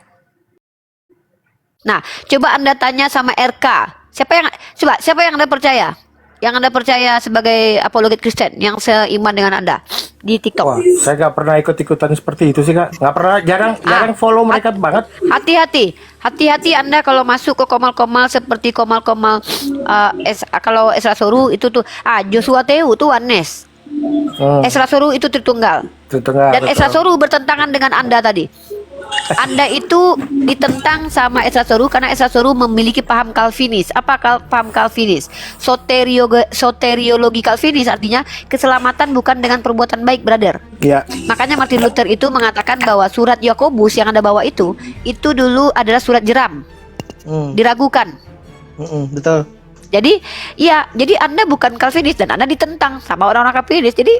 Nah, coba Anda tanya sama RK. Siapa yang Anda percaya? Yang Anda percaya sebagai apologet Kristen yang seiman dengan Anda di TikTok. Wah, saya nggak pernah ikut-ikutan seperti itu sih, Kak. Nggak pernah, jarang follow mereka banget. Hati-hati Anda kalau masuk ke komal-komal seperti komal-komal kalau Esra Soru itu tuh Joshua Teu tuh Oneness. Esra Soru itu Tritunggal. Dan betul. Esra Soru bertentangan dengan Anda tadi. Anda itu ditentang sama Esra Soru karena Esra Soru memiliki paham Calvinis. Apa paham Calvinis? Soteriologi Calvinis artinya keselamatan bukan dengan perbuatan baik, brother. Iya. Makanya Martin Luther itu mengatakan bahwa surat Yakobus yang Anda bawa itu dulu adalah surat jeram. Diragukan. Betul. Jadi Anda bukan Calvinis dan Anda ditentang sama orang-orang Calvinis. Jadi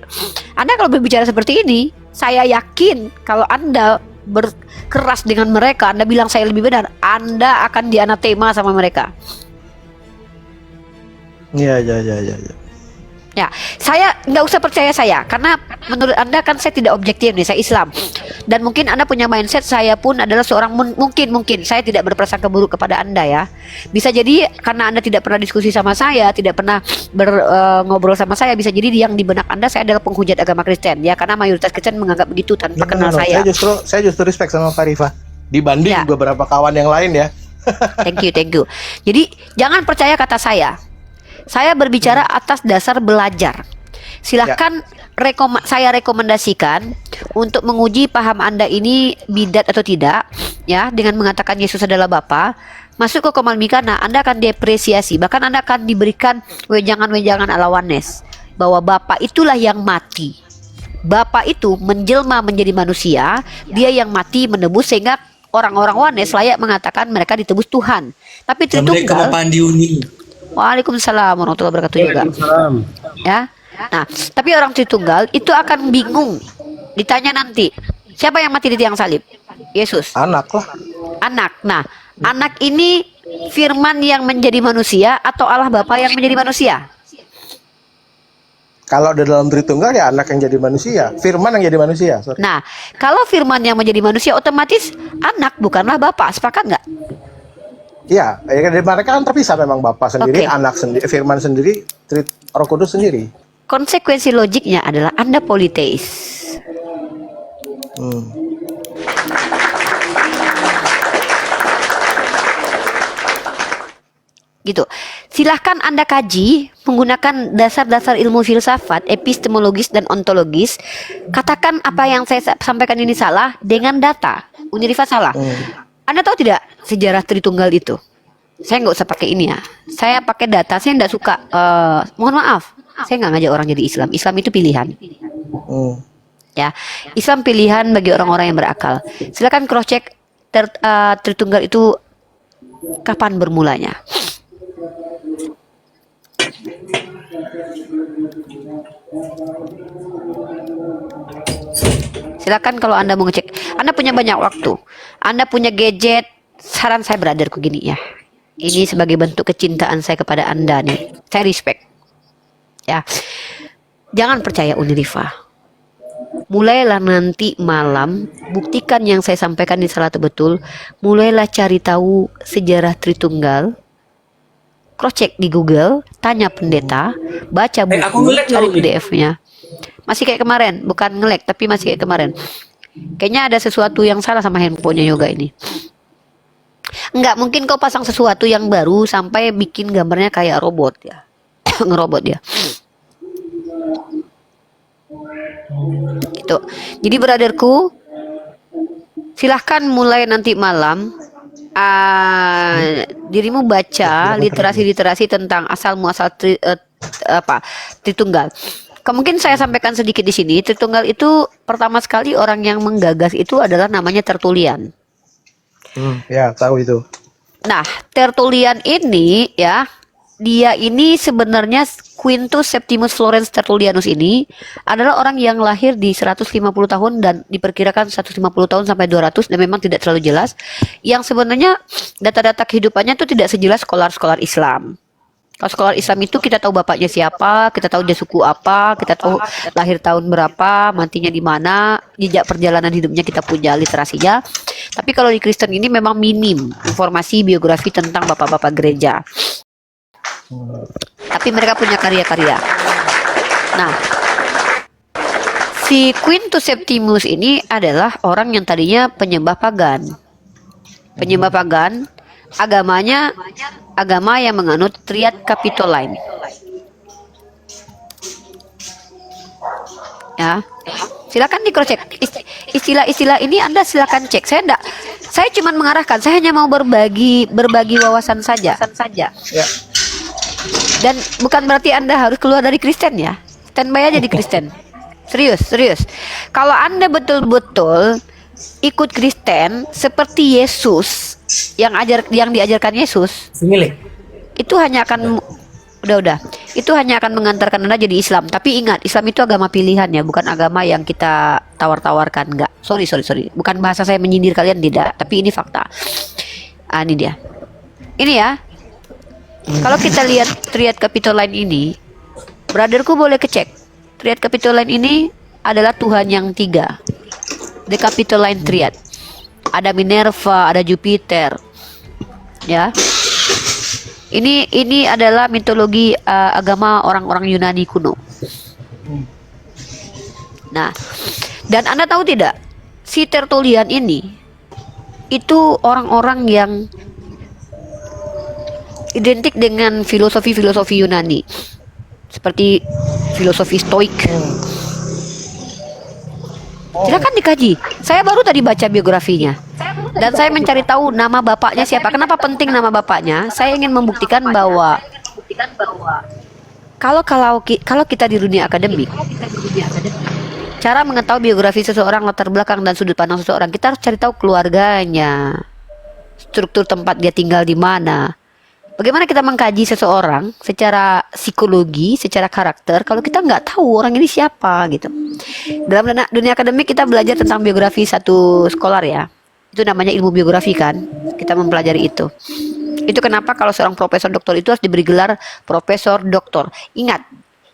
Anda kalau berbicara seperti ini, saya yakin kalau Anda berkeras dengan mereka, Anda bilang saya lebih benar, Anda akan dianatema sama mereka. Iya. Ya, saya nggak usah percaya saya, karena menurut Anda kan saya tidak objektif nih, saya Islam. Dan mungkin Anda punya mindset saya pun adalah seorang mungkin saya tidak berprasangka buruk kepada Anda ya. Bisa jadi karena Anda tidak pernah diskusi sama saya, tidak pernah ngobrol sama saya, bisa jadi yang di benak Anda saya adalah penghujat agama Kristen ya, karena mayoritas Kristen menganggap begitu tanpa kenal saya. Saya justru respect sama Pak Rifa dibanding beberapa kawan yang lain ya. Thank you. Jadi jangan percaya kata saya. Saya berbicara atas dasar belajar. Silahkan saya rekomendasikan untuk menguji paham Anda ini bidat atau tidak ya, dengan mengatakan Yesus adalah Bapa. Masuk ke Komal Mikana, Anda akan depresiasi, bahkan Anda akan diberikan wejangan-wejangan ala Oneness bahwa Bapa itulah yang mati. Bapa itu menjelma menjadi manusia, dia yang mati menebus, sehingga orang-orang Oneness layak mengatakan mereka ditebus Tuhan. Tapi Tritunggal. Waalaikumsalam warahmatullahi wabarakatuh juga. Ya. Nah, tapi orang Tritunggal itu akan bingung. Ditanya nanti, siapa yang mati di tiang salib? Yesus. Anak lah. Anak. Nah, anak ini firman yang menjadi manusia atau Allah Bapa yang menjadi manusia? Kalau di dalam Tritunggal ya anak yang jadi manusia, firman yang jadi manusia. Sorry. Nah, kalau firman yang menjadi manusia otomatis anak bukanlah Bapa, sepakat nggak? Iya, ya dari mereka kan terpisah memang Bapa sendiri, anak sendiri, firman sendiri, Roh Kudus sendiri. Konsekuensi logiknya adalah Anda politeis. Gitu. Silahkan Anda kaji menggunakan dasar-dasar ilmu filsafat, epistemologis dan ontologis. Katakan apa yang saya sampaikan ini salah dengan data. Unirifa salah. Anda tahu tidak sejarah Tritunggal itu? Saya nggak usah pakai ini ya. Saya pakai data. Saya nggak suka. Mohon maaf. Saya nggak ngajak orang jadi Islam. Islam itu pilihan. Ya, Islam pilihan bagi orang-orang yang berakal. Silakan cross check Tritunggal itu kapan bermulanya. Silakan kalau Anda mau ngecek. Anda punya banyak waktu. Anda punya gadget. Saran saya brotherku gini ya. Ini sebagai bentuk kecintaan saya kepada Anda nih. Saya respect. Ya. Jangan percaya Unirifa. Mulailah nanti malam, buktikan yang saya sampaikan ini salah atau betul. Mulailah cari tahu sejarah Tritunggal. Cross check di Google, tanya pendeta, baca buku, cari PDF-nya. Masih kayak kemarin, bukan nge-lag tapi masih kayak kemarin. Kayaknya ada sesuatu yang salah sama handphonenya yoga ini. Enggak, mungkin kau pasang sesuatu yang baru sampai bikin gambarnya kayak robot ya. Ngerobot dia. Gitu. Jadi brotherku, silahkan mulai nanti malam dirimu baca literasi-literasi tentang asal muasal Tritunggal. Mungkin saya sampaikan sedikit di sini. Tritunggal itu pertama sekali orang yang menggagas itu adalah namanya Tertullian. Ya, tahu itu. Nah, Tertullian ini ya, dia ini sebenarnya Quintus Septimus Florens Tertullianus ini adalah orang yang lahir di 150 tahun dan diperkirakan 150 tahun sampai 200 dan memang tidak terlalu jelas. Yang sebenarnya data-data kehidupannya itu tidak sejelas skolar-skolar Islam. Kalau sekolah Islam itu kita tahu bapaknya siapa, kita tahu dia suku apa, kita tahu lahir tahun berapa, matinya di mana, jejak perjalanan hidupnya kita punya literasinya. Tapi kalau di Kristen ini memang minim informasi biografi tentang bapak-bapak gereja. Tapi mereka punya karya-karya. Nah, si Quintus Septimus ini adalah orang yang tadinya penyembah pagan. Penyembah pagan, agamanya agama yang menganut Triad Capitoline. Ya, silakan di cross check istilah-istilah ini. Anda silakan cek. Saya cuma mengarahkan. Saya hanya mau berbagi wawasan saja. Ya. Dan bukan berarti Anda harus keluar dari Kristen ya. Standby aja di Kristen. Serius. Kalau Anda betul-betul ikut Kristen seperti Yesus yang diajarkan Yesus, itu hanya akan itu hanya akan mengantarkan Anda jadi Islam. Tapi ingat, Islam itu agama pilihan ya, bukan agama yang kita tawar-tawarkan. Enggak. Sorry. Bukan bahasa saya menyindir kalian, tidak. Tapi ini fakta. Ini dia. Ini ya. Kalau kita lihat Triad Capitoline ini, brotherku boleh kecek. Triad Capitoline ini adalah Tuhan yang 3. The Capitoline Triad. Ada Minerva, ada Jupiter. Ya. Ini adalah mitologi agama orang-orang Yunani kuno. Nah, dan Anda tahu tidak, si Tertullian ini itu orang-orang yang identik dengan filosofi-filosofi Yunani, seperti filosofi Stoik. Silakan dikaji. Saya baru tadi baca biografinya dan saya mencari tahu nama bapaknya siapa. Kenapa penting nama bapaknya? Saya ingin membuktikan bahwa kalau kita di dunia akademik, cara mengetahui biografi seseorang, latar belakang dan sudut pandang seseorang, kita harus cari tahu keluarganya, struktur tempat dia tinggal di mana. Bagaimana kita mengkaji seseorang secara psikologi, secara karakter, kalau kita nggak tahu orang ini siapa gitu. Dalam dunia akademik kita belajar tentang biografi satu scholar ya. Itu namanya ilmu biografi kan. Kita mempelajari itu. Itu kenapa kalau seorang profesor doktor itu harus diberi gelar profesor doktor. Ingat,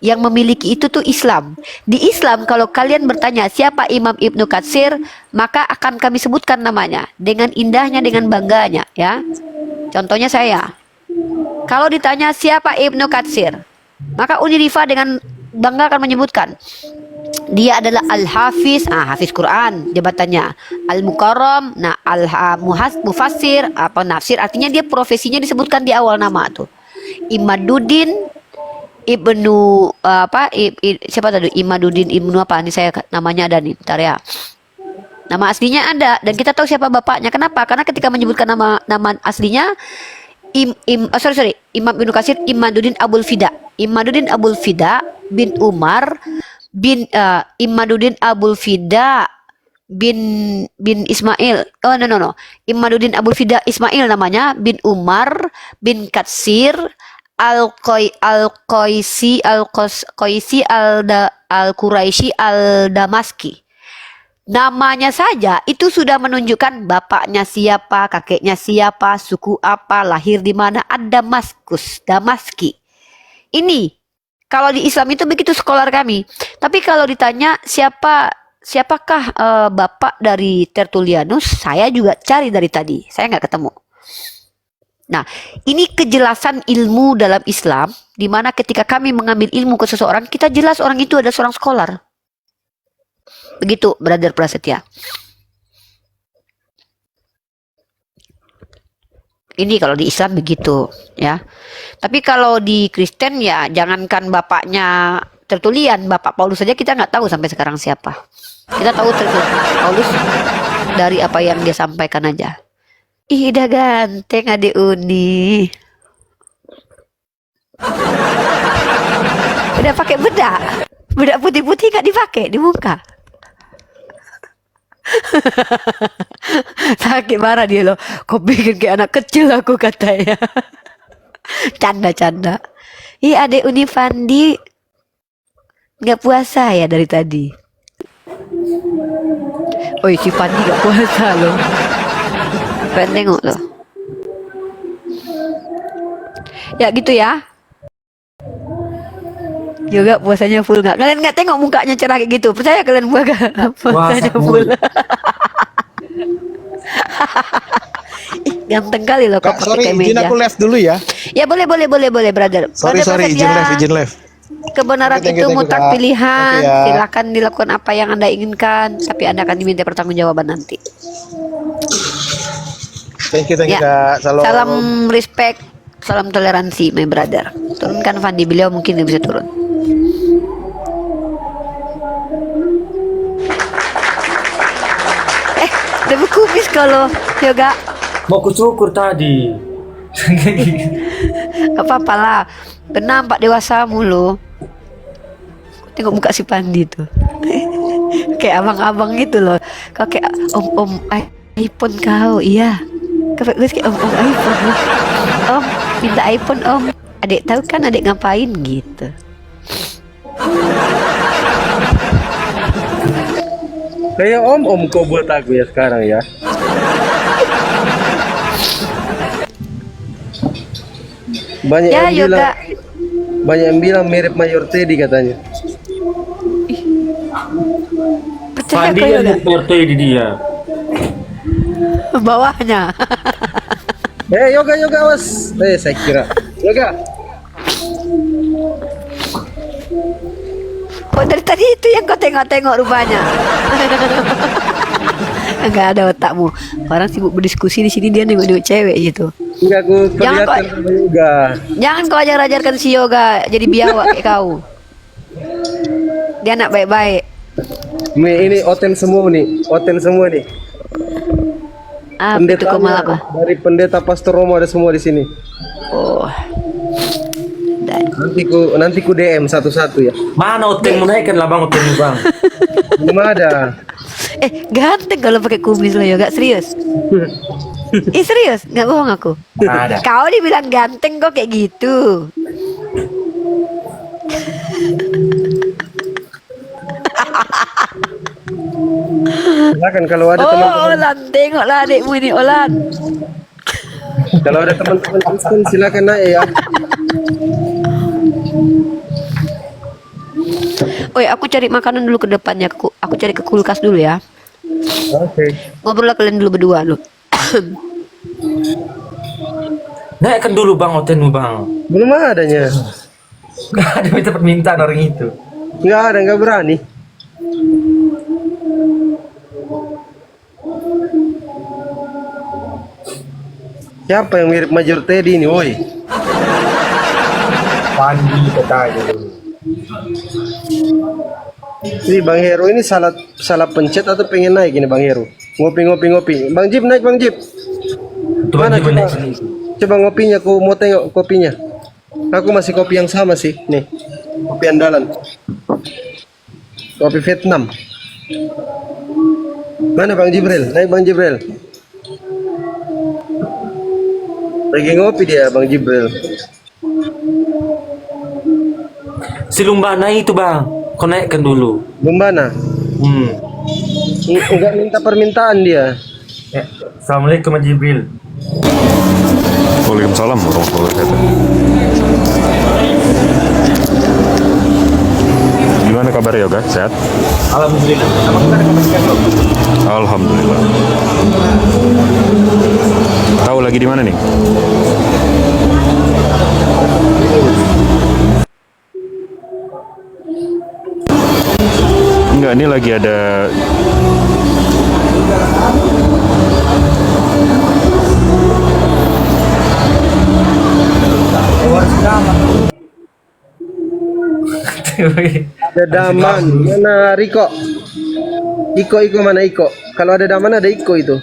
yang memiliki itu tuh Islam. Di Islam kalau kalian bertanya siapa Imam Ibnu Katsir, maka akan kami sebutkan namanya dengan indahnya, dengan bangganya ya. Contohnya saya. Kalau ditanya siapa Ibnu Katsir, maka Unirifa dengan bangga akan menyebutkan dia adalah Al-Hafiz, Hafiz Quran jabatannya, Al-Mukarram, Mufassir, nafsir, artinya dia profesinya disebutkan di awal nama tuh. Imaduddin Ibnu siapa tadi? Imaduddin Ibnu apa? Ini saya namanya ada nih, bentar ya. Nama aslinya ada dan kita tahu siapa bapaknya. Kenapa? Karena ketika menyebutkan nama aslinya Imam Ibnu Katsir Imaduddin Abul Fida. Imaduddin Abul Fida bin Umar bin Imaduddin Abul Fida bin Ismail. Oh no. Imaduddin Abul Fida Ismail namanya, bin Umar bin Katsir Al-Qaisi Al-Quraisy Al-Damaski. Namanya saja itu sudah menunjukkan bapaknya siapa, kakeknya siapa, suku apa, lahir di mana. Ad-Damaskus, Damaski. Ini kalau di Islam itu begitu scholar kami. Tapi kalau ditanya siapakah bapak dari Tertullianus, saya juga cari dari tadi, saya nggak ketemu. Nah, ini kejelasan ilmu dalam Islam, di mana ketika kami mengambil ilmu ke seseorang, kita jelas orang itu adalah seorang scholar. Begitu, Brother Prasetya. Ini kalau di Islam begitu, ya. Tapi kalau di Kristen ya, jangankan bapaknya Tertullian, bapak Paulus saja kita nggak tahu sampai sekarang siapa. Kita tahu Paulus dari apa yang dia sampaikan aja. Ih, udah ganteng adik Uni. Udah pakai bedak putih-putih nggak dipakai di muka. Sakit marah dia loh. Kau bikin kayak anak kecil aku katanya. Canda. Ih, adik Uni Fandi nggak puasa ya dari tadi. Oh, si Fandi nggak puasa loh. Pengen tengok loh. Ya gitu ya. Yoga puasanya full nggak? Kalian nggak tengok mukanya cerah kayak gitu? Percaya kalian puasanya full? Ih, ganteng kali loh kok Kak, sorry, pakai izin kemeja. aku left dulu ya. Ya boleh, brother. Sorry, Brother izin Prasetya, left. kebenaran Thank you, itu mutlak Kak. pilihan. Oke, ya. Silakan dilakukan apa yang Anda inginkan, tapi Anda akan diminta pertanggungjawaban nanti. Thank you, Ya. Kak. Salam respect, salam toleransi, my brother. Turunkan Fandi, beliau mungkin nggak bisa turun. Udah berkubis kalau Yoga. Mau kucukur tadi. Gak apa-apa lah. Benar Pak dewasa mulu. Tengok muka si Pandi tuh. Kayak abang-abang gitu loh. Kau kayak om iPhone kau. Iya. Kau kayak om iPhone. Om minta iPhone om. Adik tahu kan adik ngapain gitu. Kayak om kau buat aku ya sekarang ya. Banyak Ya yang bilang, Yoga. banyak yang bilang mirip Mayor Teddy katanya. Percaya Fandi kau yang Yoga. foto di dia. Bawahnya. Yoga was. Saya kira. Yoga. Oh dari tadi itu yang kau tengok-tengok rupanya. Enggak ada otakmu. Orang sibuk berdiskusi di sini dia nengok-nengok cewek gitu. Enggak aku Jangan perlihatkan kok- sama Yoga. Jangan kau ajar-ajarkan si Yoga jadi biawak kayak kau. Dia anak baik-baik. Ini oten semua nih. Ah, itu kau malah apa? Dari pendeta Pastor Romo ada semua di sini. Oh. Dan Nanti ku DM satu-satu ya. Mana Oteng mau naikkan lah bang Oteng bang. Belum ada. ganteng kalau pakai kumis lo Yoga, serius. Serius, nggak bohong aku. Ada. Kau dibilang ganteng kok kayak gitu. Silakan kalau ada Oh, teman-teman, Olan, tengoklah adikmu ini Olan. kalau ada teman-teman Kristen silakan naik ya. Oi, aku cari makanan dulu ke depannya. Aku cari ke kulkas dulu ya. Oke. Ngobrol lah kalian dulu berdua lu. Naikkan dulu bang Oteng bang. Belum adanya. Gak ada minta permintaan orang itu. Enggak berani. Siapa yang mirip Major Teddy ini, woi? Fandi katanya. Ini Bang Hero ini salah pencet atau pengen naik ini Bang Hero? Ngopi. Bang Jip naik Bang Jip. Tuh Mana bang coba? Coba ngopinya, aku mau tengok kopinya. Aku masih kopi yang sama sih, nih. Kopi andalan. Kopi Vietnam. Mana Bang Jibril? Naik Bang Jibril. Lagi ngopi dia Bang Jibril. Si Lumbana itu bang, kau naikkan dulu. Bumbana. Enggak minta permintaan dia. Ya. Assalamualaikum Mas Jibril. Waalaikumsalam warahmatullahi wabarakatuh. Gimana kabar Yoga? Sehat? Alhamdulillah. Apa kita ada kabar bro? Alhamdulillah. Tahu lagi di mana nih? Enggak, ini lagi ada Ada Daman. Mana Riko? Iko mana Iko? Kalau ada Daman ada Iko itu.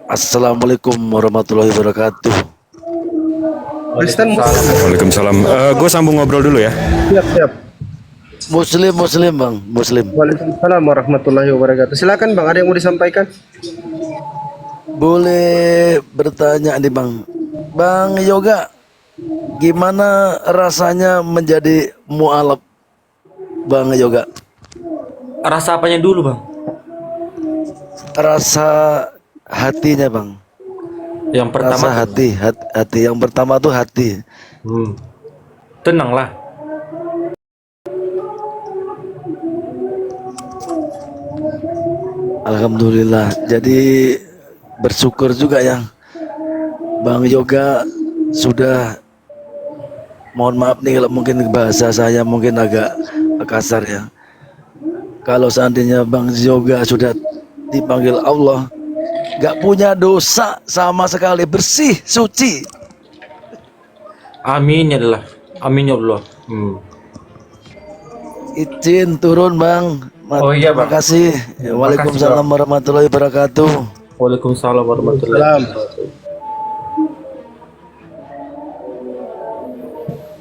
Assalamualaikum warahmatullahi wabarakatuh. Kristen Waalaikumsalam. Gue sambung ngobrol dulu ya. siap. Muslim bang, Muslim. Waalaikumsalam warahmatullahi wabarakatuh. Silakan Bang, ada yang mau disampaikan? Boleh bertanya nih bang. Bang Yoga, gimana rasanya menjadi mualaf Bang Yoga? Rasa apanya dulu bang? Rasa hatinya bang. Yang pertama Rasa hati. Yang pertama tuh hati. Tenanglah. Alhamdulillah. Jadi bersyukur juga ya, Bang Yoga sudah, mohon maaf nih kalau mungkin bahasa saya mungkin agak kasar ya. Kalau seandainya Bang Yoga sudah dipanggil Allah, gak punya dosa sama sekali, bersih, suci. Amin ya Allah. Amin ya Allah. Izin turun Bang. Oh iya, Bang. Terima kasih. Waalaikumsalam warahmatullahi wabarakatuh. Waalaikumsalam warahmatullahi wabarakatuh.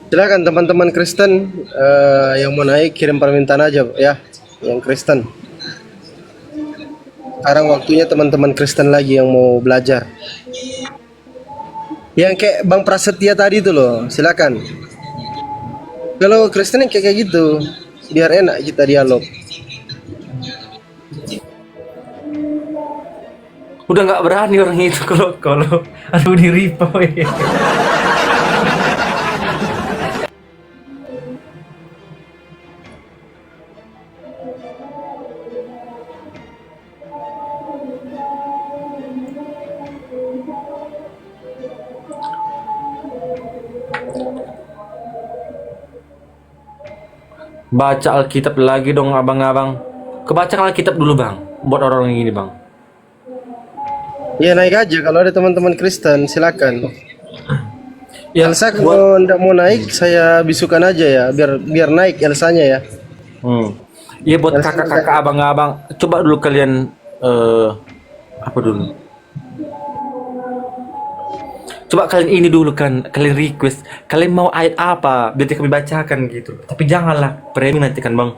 Silakan teman-teman Kristen yang mau naik kirim permintaan aja ya, yang Kristen. Sekarang waktunya teman-teman Kristen lagi yang mau belajar. Yang kayak Bang Prasetya tadi tuh loh, silakan. Kalau Kristen yang kayak gitu, biar enak kita dialog. Udah nggak berani orang itu kalau aduh di replay. Baca Alkitab lagi dong abang-abang. Kebaca Alkitab dulu bang, buat orang-orang ini bang. Ya naik aja kalau ada teman-teman Kristen silakan. Ya, Elsa kalau ndak mau naik saya bisukan aja ya, biar naik Elsanya ya. Iya buat kakak-kakak abang-abang, coba dulu kalian apa dulu? Coba kalian ini dulu kan, kalian request, kalian mau ayat apa, biar kami bacakan gitu. Tapi janganlah framing nanti kan bang.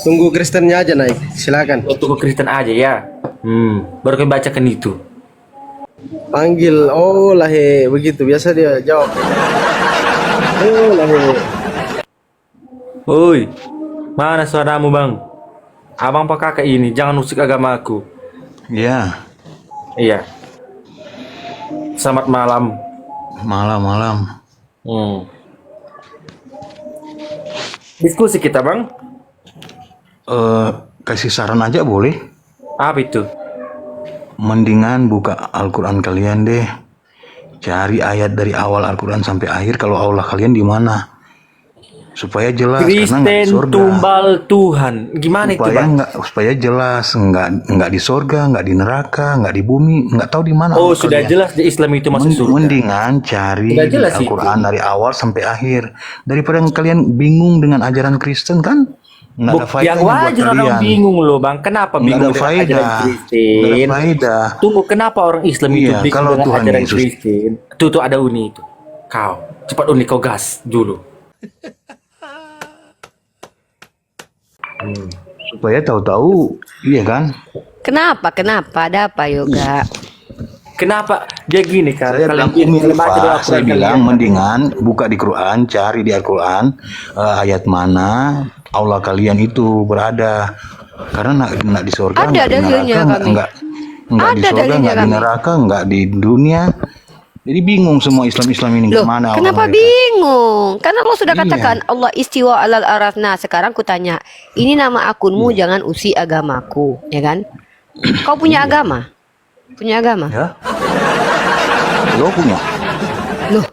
Tunggu Kristennya aja naik, silakan. Tunggu Kristen aja ya. Baru kami bacakan itu. Panggil, oh lahe, begitu biasa dia jawab. Oh lahe. Woi, mana suaramu bang? Abang apa kakak ini? Jangan usik agamaku. Ya, Iya. Selamat malam. malam-malam. Diskusi kita bang. Kasih saran aja boleh? Apa itu? Mendingan buka Al-Quran kalian deh. Cari ayat dari awal Al-Quran sampai akhir kalau Allah kalian di mana. Supaya jelas karena nggak di Kristen surga. tumbal Tuhan. Gimana itu Supaya bang? supaya jelas nggak di surga, nggak di neraka, nggak di bumi, nggak tahu di mana. Oh Allah sudah kalian. jelas di Islam itu masuk surga. Mendingan cari Sudah di jelas Al-Quran dari awal sampai akhir daripada kalian bingung dengan ajaran Kristen kan nggak ada Yang faedahnya buat wajar orang kalian. bingung loh bang. Kenapa Nggak bingung ada dengan faedah, ajaran nggak ada Kristen? faedah. Tunggu, kenapa orang Islam itu Iya, bingung kalau dengan Tuhan ajaran Yesus- Kristen? Tuh ada Uni itu. Kau cepat Uni kau gas dulu. Supaya tahu-tahu, iya kan? Kenapa? Ada apa Yoga? Kenapa dia gini kan? Saya bilang saya bilang mendingan buka di Quran, cari di Al-Quran ayat mana Allah kalian itu berada. Karena nggak di surga, Ada nggak di dalilnya neraka, kami. nggak di Ada surga, dalilnya nggak di kami. neraka, nggak di dunia. Jadi bingung semua Islam ini Loh, kemana kenapa Allah mereka. bingung? Karena Allah sudah Iya. katakan Allah istiwa alal araf. Nah, sekarang ku tanya, ini nama akunmu, jangan usi agamaku, ya kan? Kau punya agama? Punya agama? Ya? Lo punya? Loh,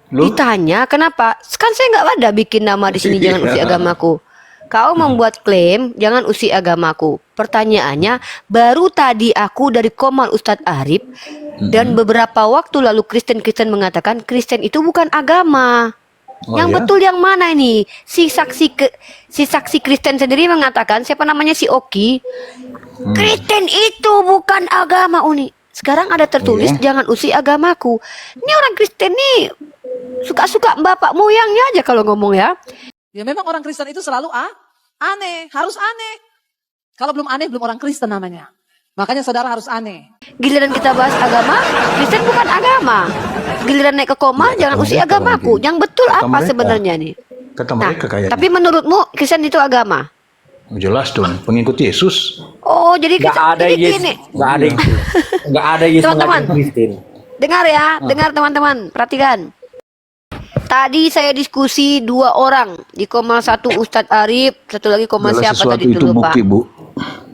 Lo? ditanya kenapa? Kan saya nggak ada bikin nama di sini jangan usi agamaku. Kau membuat klaim jangan usi agamaku. Pertanyaannya, baru tadi aku dari Komal Ustadz Arif dan beberapa waktu lalu Kristen mengatakan Kristen itu bukan agama. Oh, Yang ya? betul yang mana ini? Si saksi Kristen sendiri mengatakan, siapa namanya, si Oki, Kristen itu bukan agama, Uni. Sekarang ada tertulis Iya. jangan usi agamaku. Ini orang Kristen nih suka-suka bapak moyangnya aja kalau ngomong ya. Ya memang orang Kristen itu selalu aneh, harus aneh. Kalau belum aneh belum orang Kristen namanya. Makanya saudara harus aneh. Giliran kita bahas agama, Kristen bukan agama. Giliran naik ke koma, jangan usi agamaku. Yang betul Kata apa mereka. sebenarnya nih? Kata Nah, mereka kayaknya. tapi menurutmu Kristen itu agama? Jelas dong, pengikut Yesus. Oh, jadi Nggak ada jadi Yesus, gini. nggak ada itu, nggak ada Yesus Teman-teman. mengajar Kristen. Dengar ya, dengar teman-teman, perhatikan. Tadi saya diskusi 2 orang di Komal 1 Ustadz Arif, satu lagi Komal Segala siapa sesuatu tadi itu lupa. bukti, Bu.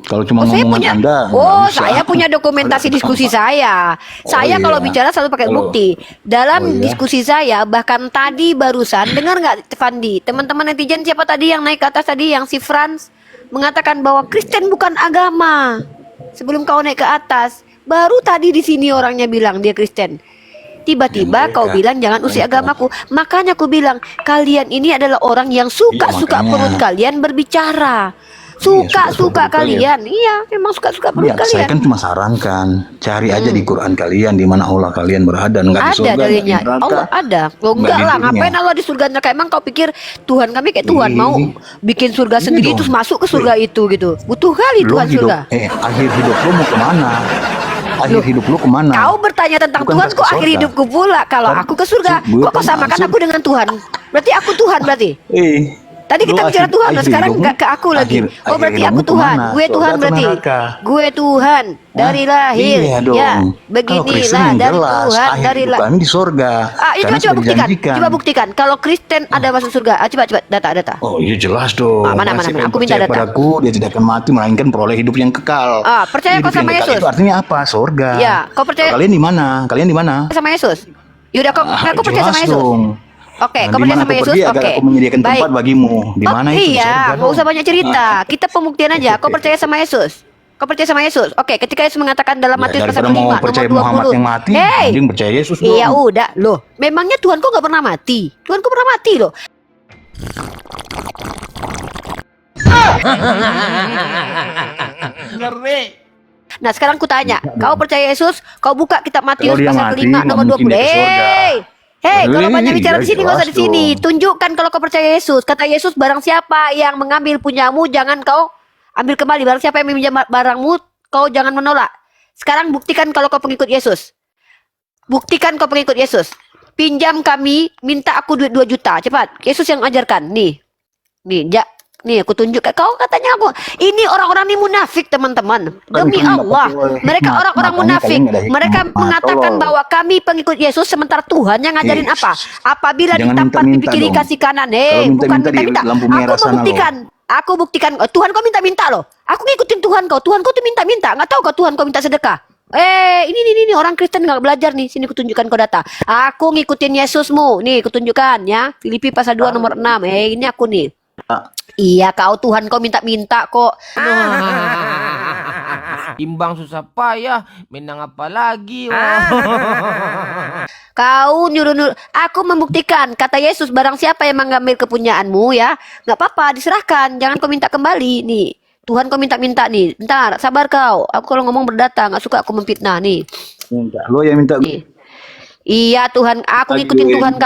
Kalau cuma Saya ngomongan punya, Anda, nggak oh bisa. saya punya dokumentasi diskusi saya. Saya iya. kalau bicara selalu pakai Kalau- bukti. Dalam Oh, iya. diskusi saya, bahkan tadi barusan, dengar nggak Fandi? Teman-teman netizen siapa tadi yang naik ke atas tadi, yang si Franz mengatakan bahwa Kristen bukan agama. Sebelum kau naik ke atas, baru tadi di sini orangnya bilang dia Kristen. Tiba-tiba kau bilang jangan usik agamaku. Makanya aku bilang kalian ini adalah orang yang suka-suka makanya. perut kalian berbicara. Suka-suka kalian. Iya, memang suka-suka perut Ya, saya kalian. kan cuma sarankan, cari aja di Quran kalian di mana Allah kalian berada, nggak di Ada surga, nggak di dalilnya. neraka. Allah ada. Oh, Nggak enggak di lah, dunia. ngapain Allah di surga neraka? Emang kau pikir Tuhan kami kayak Tuhan mau bikin surga Iya sendiri dong. terus masuk ke surga itu gitu. Butuh kali Lu Tuhan hidup, surga. akhir hidup lu mau kemana? Akhir hidup lu kemana? Kau bertanya tentang Bukan Tuhan pas kok ke akhir surga. hidupku pula. Kalau aku ke surga, Bukan kok kau samakan masuk. aku dengan Tuhan? Berarti aku Tuhan berarti. Lu Tadi kita bicara akhir- Tuhan, akhir sekarang hidupmu- nggak ke aku lagi. akhir- Oh berarti akhir aku hidupmu Tuhan, kemana? gue Surga Tuhan atau berarti. neraka? Gue Tuhan dari lahir. Iya dong. Ya, Kalau Kristen beginilah yang dari jelas, Tuhan akhir dari hidup lah. kami di surga. Ah, Karena coba sudah buktikan. dijanjikan. Coba buktikan. Kalau Kristen ada masuk surga. Coba data. Oh iya jelas dong. Ah, mana, Siapa mana. yang Aku minta percaya data. padaku, dia tidak akan mati melainkan peroleh hidup yang kekal. Ah, percaya Hidup kau sama yang kekal Yesus? Itu artinya apa? Surga. Ya, kau percaya- Kalian di mana? Kalian di mana? Sama Yesus. Yaudah, aku percaya jelas sama Yesus. dong. Oke, Nah, kau di percaya mana sama kau Yesus? pergi agar Oke. aku menyediakan Baik. tempat bagimu. Di mana itu? Iya, Surga nggak dong. usah banyak cerita. Kita pembuktian aja. Kau percaya sama Yesus? Kau percaya sama Yesus? Oke, ketika Yesus mengatakan dalam Ya, Matius pasal daripada mau 5 percaya nomor 20. Muhammad yang mati, Hei, mending percaya Yesus dong. iya udah. Loh, memangnya Tuhan kau nggak pernah mati? Tuhan kau pernah mati loh. Ngeri. Nah sekarang ku tanya, kau percaya Yesus? Kau buka kitab Matius Kalau dia pasal mati, ke-5 nggak nomor mungkin 20. dia ke surga. Hei, kalau Hei, banyak bicara ya di sini nggak usah jelas di sini. dong. Tunjukkan kalau kau percaya Yesus. Kata Yesus, barang siapa yang mengambil punyamu, jangan kau ambil kembali. Barang siapa yang meminjam barangmu, kau jangan menolak. Sekarang buktikan kalau kau pengikut Yesus. Buktikan kau pengikut Yesus. Pinjam kami, minta aku duit 2 juta. Cepat, Yesus yang ajarkan. Nih, nih aku tunjukkan. Kau katanya aku, ini orang-orang ini munafik teman-teman. Demi kan Allah, dapat mereka hikmat. orang-orang Makanya munafik. kalian nggak ada hikmat. Mereka mengatakan Tolong. bahwa kami pengikut Yesus, sementara Tuhan yang ngajarin apa? Apabila Jangan ditampar pipi minta-minta kiri dong. kasih kanan. Kalau Bukan minta-minta di minta-minta. lampu Aku merah sana membuktikan. Aku buktikan. Tuhan kau minta-minta loh. Aku ngikutin Tuhan kau. Tuhan kau tuh minta-minta. Nggak tahu kau Tuhan kau minta sedekah. Ini orang Kristen nggak belajar nih. Sini kutunjukkan kau data. Aku ngikutin Yesusmu. Nih kutunjukkan ya. Filipi pasal 2 nomor 6. Ini aku nih. Iya kau Tuhan kau minta-minta kok. Timbang susah payah, menang apa lagi? Kau nyuruh aku membuktikan kata Yesus barang siapa yang mengambil kepunyaanmu ya nggak apa-apa diserahkan jangan kau minta kembali nih Tuhan kau minta-minta nih bentar sabar kau aku kalau ngomong berdata nggak suka aku memfitnah nih Minta. Lo yang minta. iya Tuhan aku ngikutin Tuhan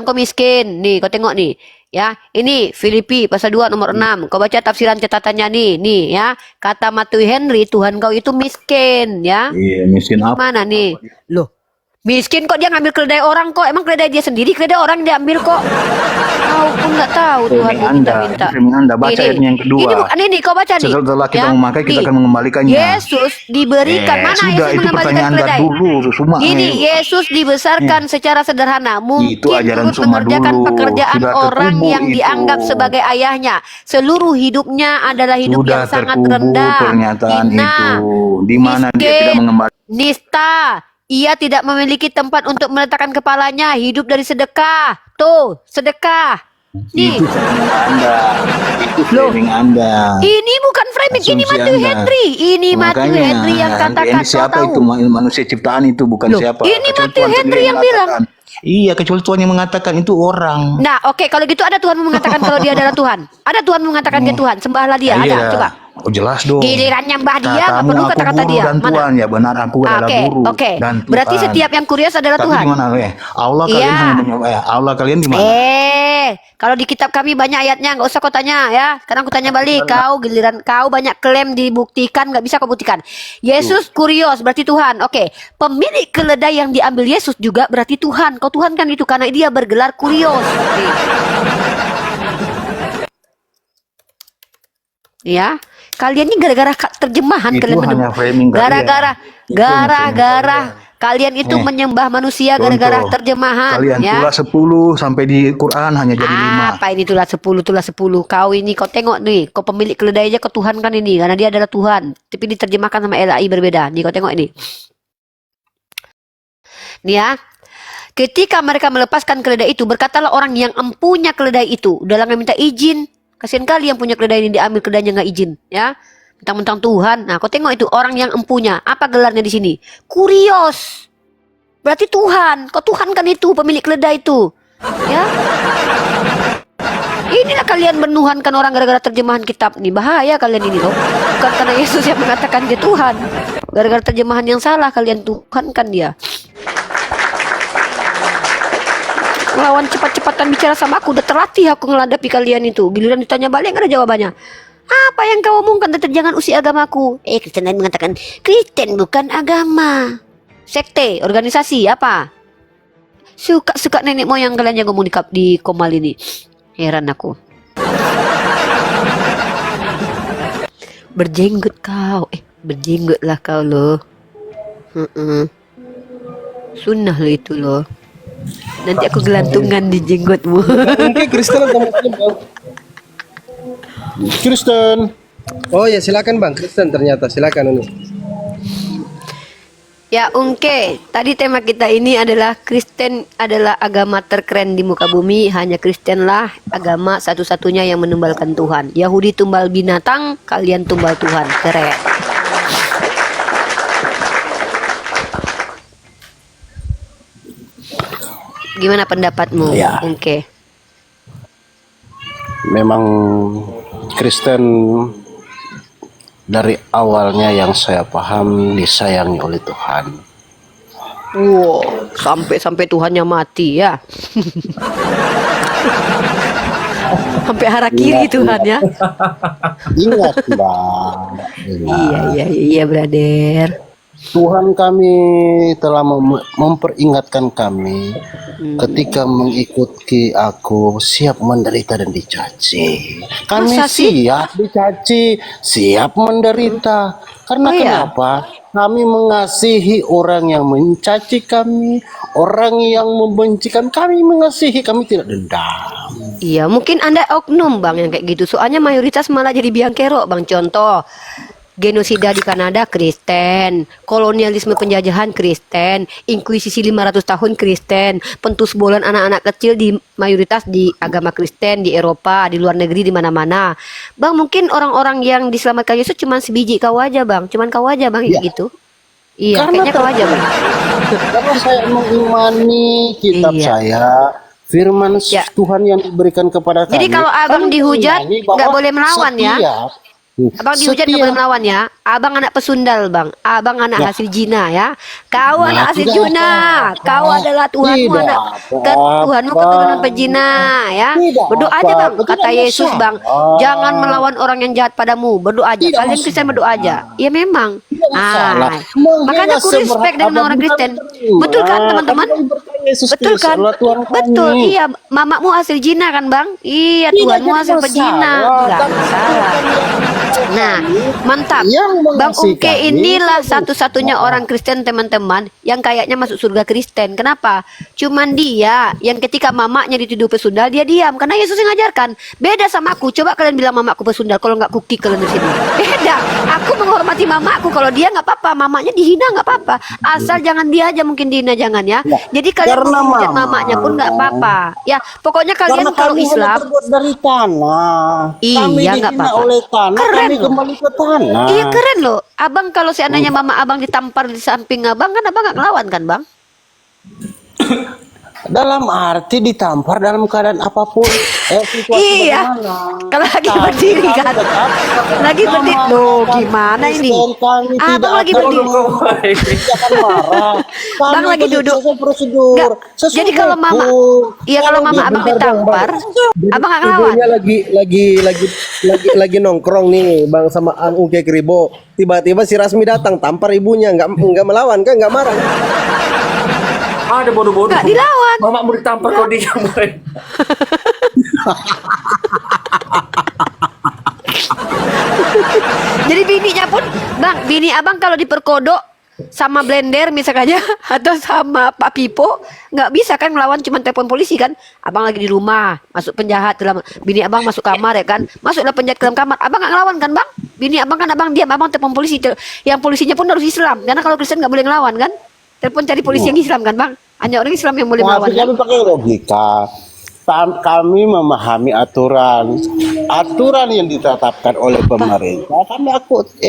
kau miskin nih kau tengok nih ya ini Filipi pasal 2 nomor 6 kau baca tafsiran catatannya nih ya kata Matthew Henry Tuhan kau itu miskin ya Iya, miskin apa? mana nih loh miskin kok dia ngambil keledai orang kok emang keledai dia sendiri keledai orang dia ambil kok kau pun nggak tahu Tuhan Framing Anda, minta framing Anda. Baca ayatnya yang kedua. ini bukan ini kau baca nih Setelah kita ya. memakai, kita Nih, akan mengembalikannya. Yesus diberikan mana sudah, Yesus itu mengembalikan pertanyaan Anda keledai dulu, Suma. ini Yesus dibesarkan secara sederhana mungkin Itu ajaran turut Suma mengerjakan dulu. pekerjaan Sudah orang terkubur yang itu. dianggap sebagai ayahnya seluruh hidupnya adalah hidup Sudah yang sangat terkubur rendah pernyataan hina, itu. Di mana dia miskin, tidak mengembalikan. nista. Ia tidak memiliki tempat untuk meletakkan kepalanya. Hidup dari sedekah. Tuh, sedekah. Nih. Itu framing Anda. Itu framing Anda. Ini bukan framing, ini Asumsi Matthew Anda. Henry. Ini Matthew Makanya, Henry yang katakan. ini siapa kau itu tahu. manusia ciptaan itu bukan Loh, siapa? ini Kecuali Matthew Tuhan sendiri Henry yang bilang. mengatakan. Iya, kecuali Tuhan yang mengatakan itu orang. Nah, oke, kalau gitu ada Tuhan mengatakan kalau dia adalah Tuhan. Ada Tuhan mengatakan dia Tuhan. Sembahlah dia. Iya. Ada, coba. Oh jelas dong. Giliran nyembah dia, nggak Katamu perlu aku kata-kata guru dia. dan Mana? Tuhan, ya benar aku adalah guru Oke. dan Tuhan. Berarti setiap yang kurios adalah Tapi Tuhan. gimana Allah kalian Iya. hanya menyembah Allah kalian di mana? Kalau di kitab kami banyak ayatnya, nggak usah kau tanya ya. Sekarang aku tanya balik, kau giliran kau banyak klaim dibuktikan, nggak bisa kau buktikan. Yesus kurios berarti Tuhan. Oke, pemilik keledai yang diambil Yesus juga berarti Tuhan. Kau Tuhan kan itu karena dia bergelar kurios. Ya, Kalian ini gara-gara terjemahan Itu kalian hanya menyembah. framing kalian. Gara-gara kalian itu menyembah manusia gara-gara Contoh, terjemahan kalian ya. tulis 10 sampai di Quran hanya jadi 5. Apa ini tulah 10. Kau ini kau tengok nih, kau pemilik keledai aja kau Tuhan kan ini karena dia adalah Tuhan. Tapi diterjemahkan sama LAI berbeda. Nih kau tengok ini. Nih ya. Ketika mereka melepaskan keledai itu, berkatalah orang yang empunya keledai itu, udah lama minta izin. Kasihan kali yang punya keledai ini diambil keledainya nggak izin, ya. Mentang-mentang Tuhan. Nah, kau tengok itu orang yang empunya. Apa gelarnya di sini? Kurios. Berarti Tuhan. Kau Tuhan kan itu pemilik keledai itu, ya. Inilah kalian menuhankan orang gara-gara terjemahan kitab nih. Bahaya kalian ini loh. Bukan karena Yesus yang mengatakan dia Tuhan. Gara-gara terjemahan yang salah kalian tuhankan dia. Lawan cepat-cepatan bicara sama aku, udah terlatih aku ngeladapi kalian itu. Giliran ditanya balik gak ada jawabannya. Apa yang kau omongkan tentang jangan usik agamaku? Kristen lain mengatakan Kristen bukan agama. Sekte, organisasi apa? Suka nenek moyang kalian yang ngomong di Komal ini. Heran aku. Berjenggot kau. Berjenggot lah kau loh. Sunnah lo itu loh. Nanti aku gelantungan di jenggotmu. Mungkin Kristen atau Muslim, Bang? Kristen. Oh ya, silakan Bang. Kristen ternyata. Silakan ini. Ya Ungke, tadi tema kita ini adalah Kristen adalah agama terkeren di muka bumi. Hanya Kristenlah agama satu-satunya yang menumbalkan Tuhan. Yahudi tumbal binatang, kalian tumbal Tuhan. Keren. Gimana pendapatmu, Ya. Ungke? Memang Kristen dari awalnya yang saya paham disayangi oleh Tuhan. Wow, sampai Tuhannya mati ya. Sampai harakiri Tuhan ya. Ingat, Bang. Iya, brother. Tuhan kami telah memperingatkan kami ketika mengikuti aku siap menderita dan dicaci. Kami Masa sih? siap dicaci, siap menderita. Karena kenapa? Kami mengasihi orang yang mencaci kami, orang yang membenci kami mengasihi, kami tidak dendam. Iya, mungkin Anda oknum Bang yang kayak gitu. Soalnya mayoritas malah jadi biang kerok Bang. Contoh, genosida di Kanada Kristen, kolonialisme penjajahan Kristen, inkuisisi 500 tahun Kristen, pentusbolan anak-anak kecil di mayoritas di agama Kristen di Eropa, di luar negeri di mana-mana. Bang, mungkin orang-orang yang diselamatkan Yesus cuma sebiji kau aja Bang, cuman kau aja Bang kayak gitu. Iya, Karena kayaknya kau aja Bang. Karena saya mengimani kitab saya, firman Tuhan yang diberikan kepada kami. Jadi kalau abang Kami dihujat mengimani bahwa nggak boleh melawan ya. Abang dihujat nggak boleh melawan ya. Abang anak pesundal Bang. Abang anak hasil zina ya. Kau anak hasil zina. Kau adalah Tuhanmu anak Tuhanmu keturunan pezina ya. Berdoa aja Bang. Kata Yesus Bang. Jangan melawan orang yang jahat padamu. Berdoa aja. Kalian Kristen berdoa aja. Ya memang. Makanya aku respect dengan orang Kristen. Betul kan teman-teman? Betul kan? Betul. Iya. Mamamu hasil zina kan Bang? Iya. Tuhanmu hasil pezina. Enggak masalah. Nah, mantap. Bang Ungke inilah satu-satunya orang Kristen teman-teman yang kayaknya masuk surga Kristen. Kenapa? Cuman dia yang ketika mamanya dituduh pesundal dia diam karena Yesus yang ngajarkan. Beda sama aku. Coba kalian bilang mamaku pesundal, kalau nggak kuki kalian di sini. Beda. Aku menghormati mamaku. Kalau dia nggak apa-apa, mamanya dihina nggak apa-apa. Asal jangan dia aja mungkin dihina jangan ya. Jadi kalian menghujat mamanya pun nggak apa-apa. Ya, pokoknya kalian kalau Islam terbuat dari tanah. Kami iya nggak dihina apa-apa. oleh tanah, Keren kami loh. kembali ke tanah. Iya keren loh. Abang kalau seandainya mama abang ditampar di samping abang kan abang gak ngelawan kan Bang? Dalam arti ditampar dalam keadaan apapun. Iya. Kalau lagi berdiri kan. Lagi berdiri. Loh gimana ini? Abang lagi berdiri. Jangan marah. Bang lagi duduk. Prosedur. Jadi kalau mama, iya kalau mama abang ditampar, abang gak ngelawan. Videonya lagi nongkrong nih Bang sama Ang Ungke Kribo. Tiba-tiba si Rasmi datang tampar ibunya, nggak melawan kan, nggak marah. Ada bodoh-bodoh. Nggak dilawan. Mama mau ditampar kau diam. Jadi bininya pun, bang, bini abang kalau diperkodok sama blender misalnya atau sama Pak Pipo nggak bisa kan melawan, cuma telepon polisi kan. Abang lagi di rumah, masuk penjahat dalam, bini abang masuk kamar ya kan, masuklah penjahat ke dalam kamar, abang nggak ngelawan kan bang? Bini abang kan abang diam, abang telepon polisi, yang polisinya pun harus Islam karena kalau Kristen nggak boleh ngelawan kan, telepon cari polisi yang Islam kan bang, hanya orang Islam yang boleh melawan Tapi kan? kami pakai logika. Kami memahami aturan yang ditetapkan oleh pemerintah, kami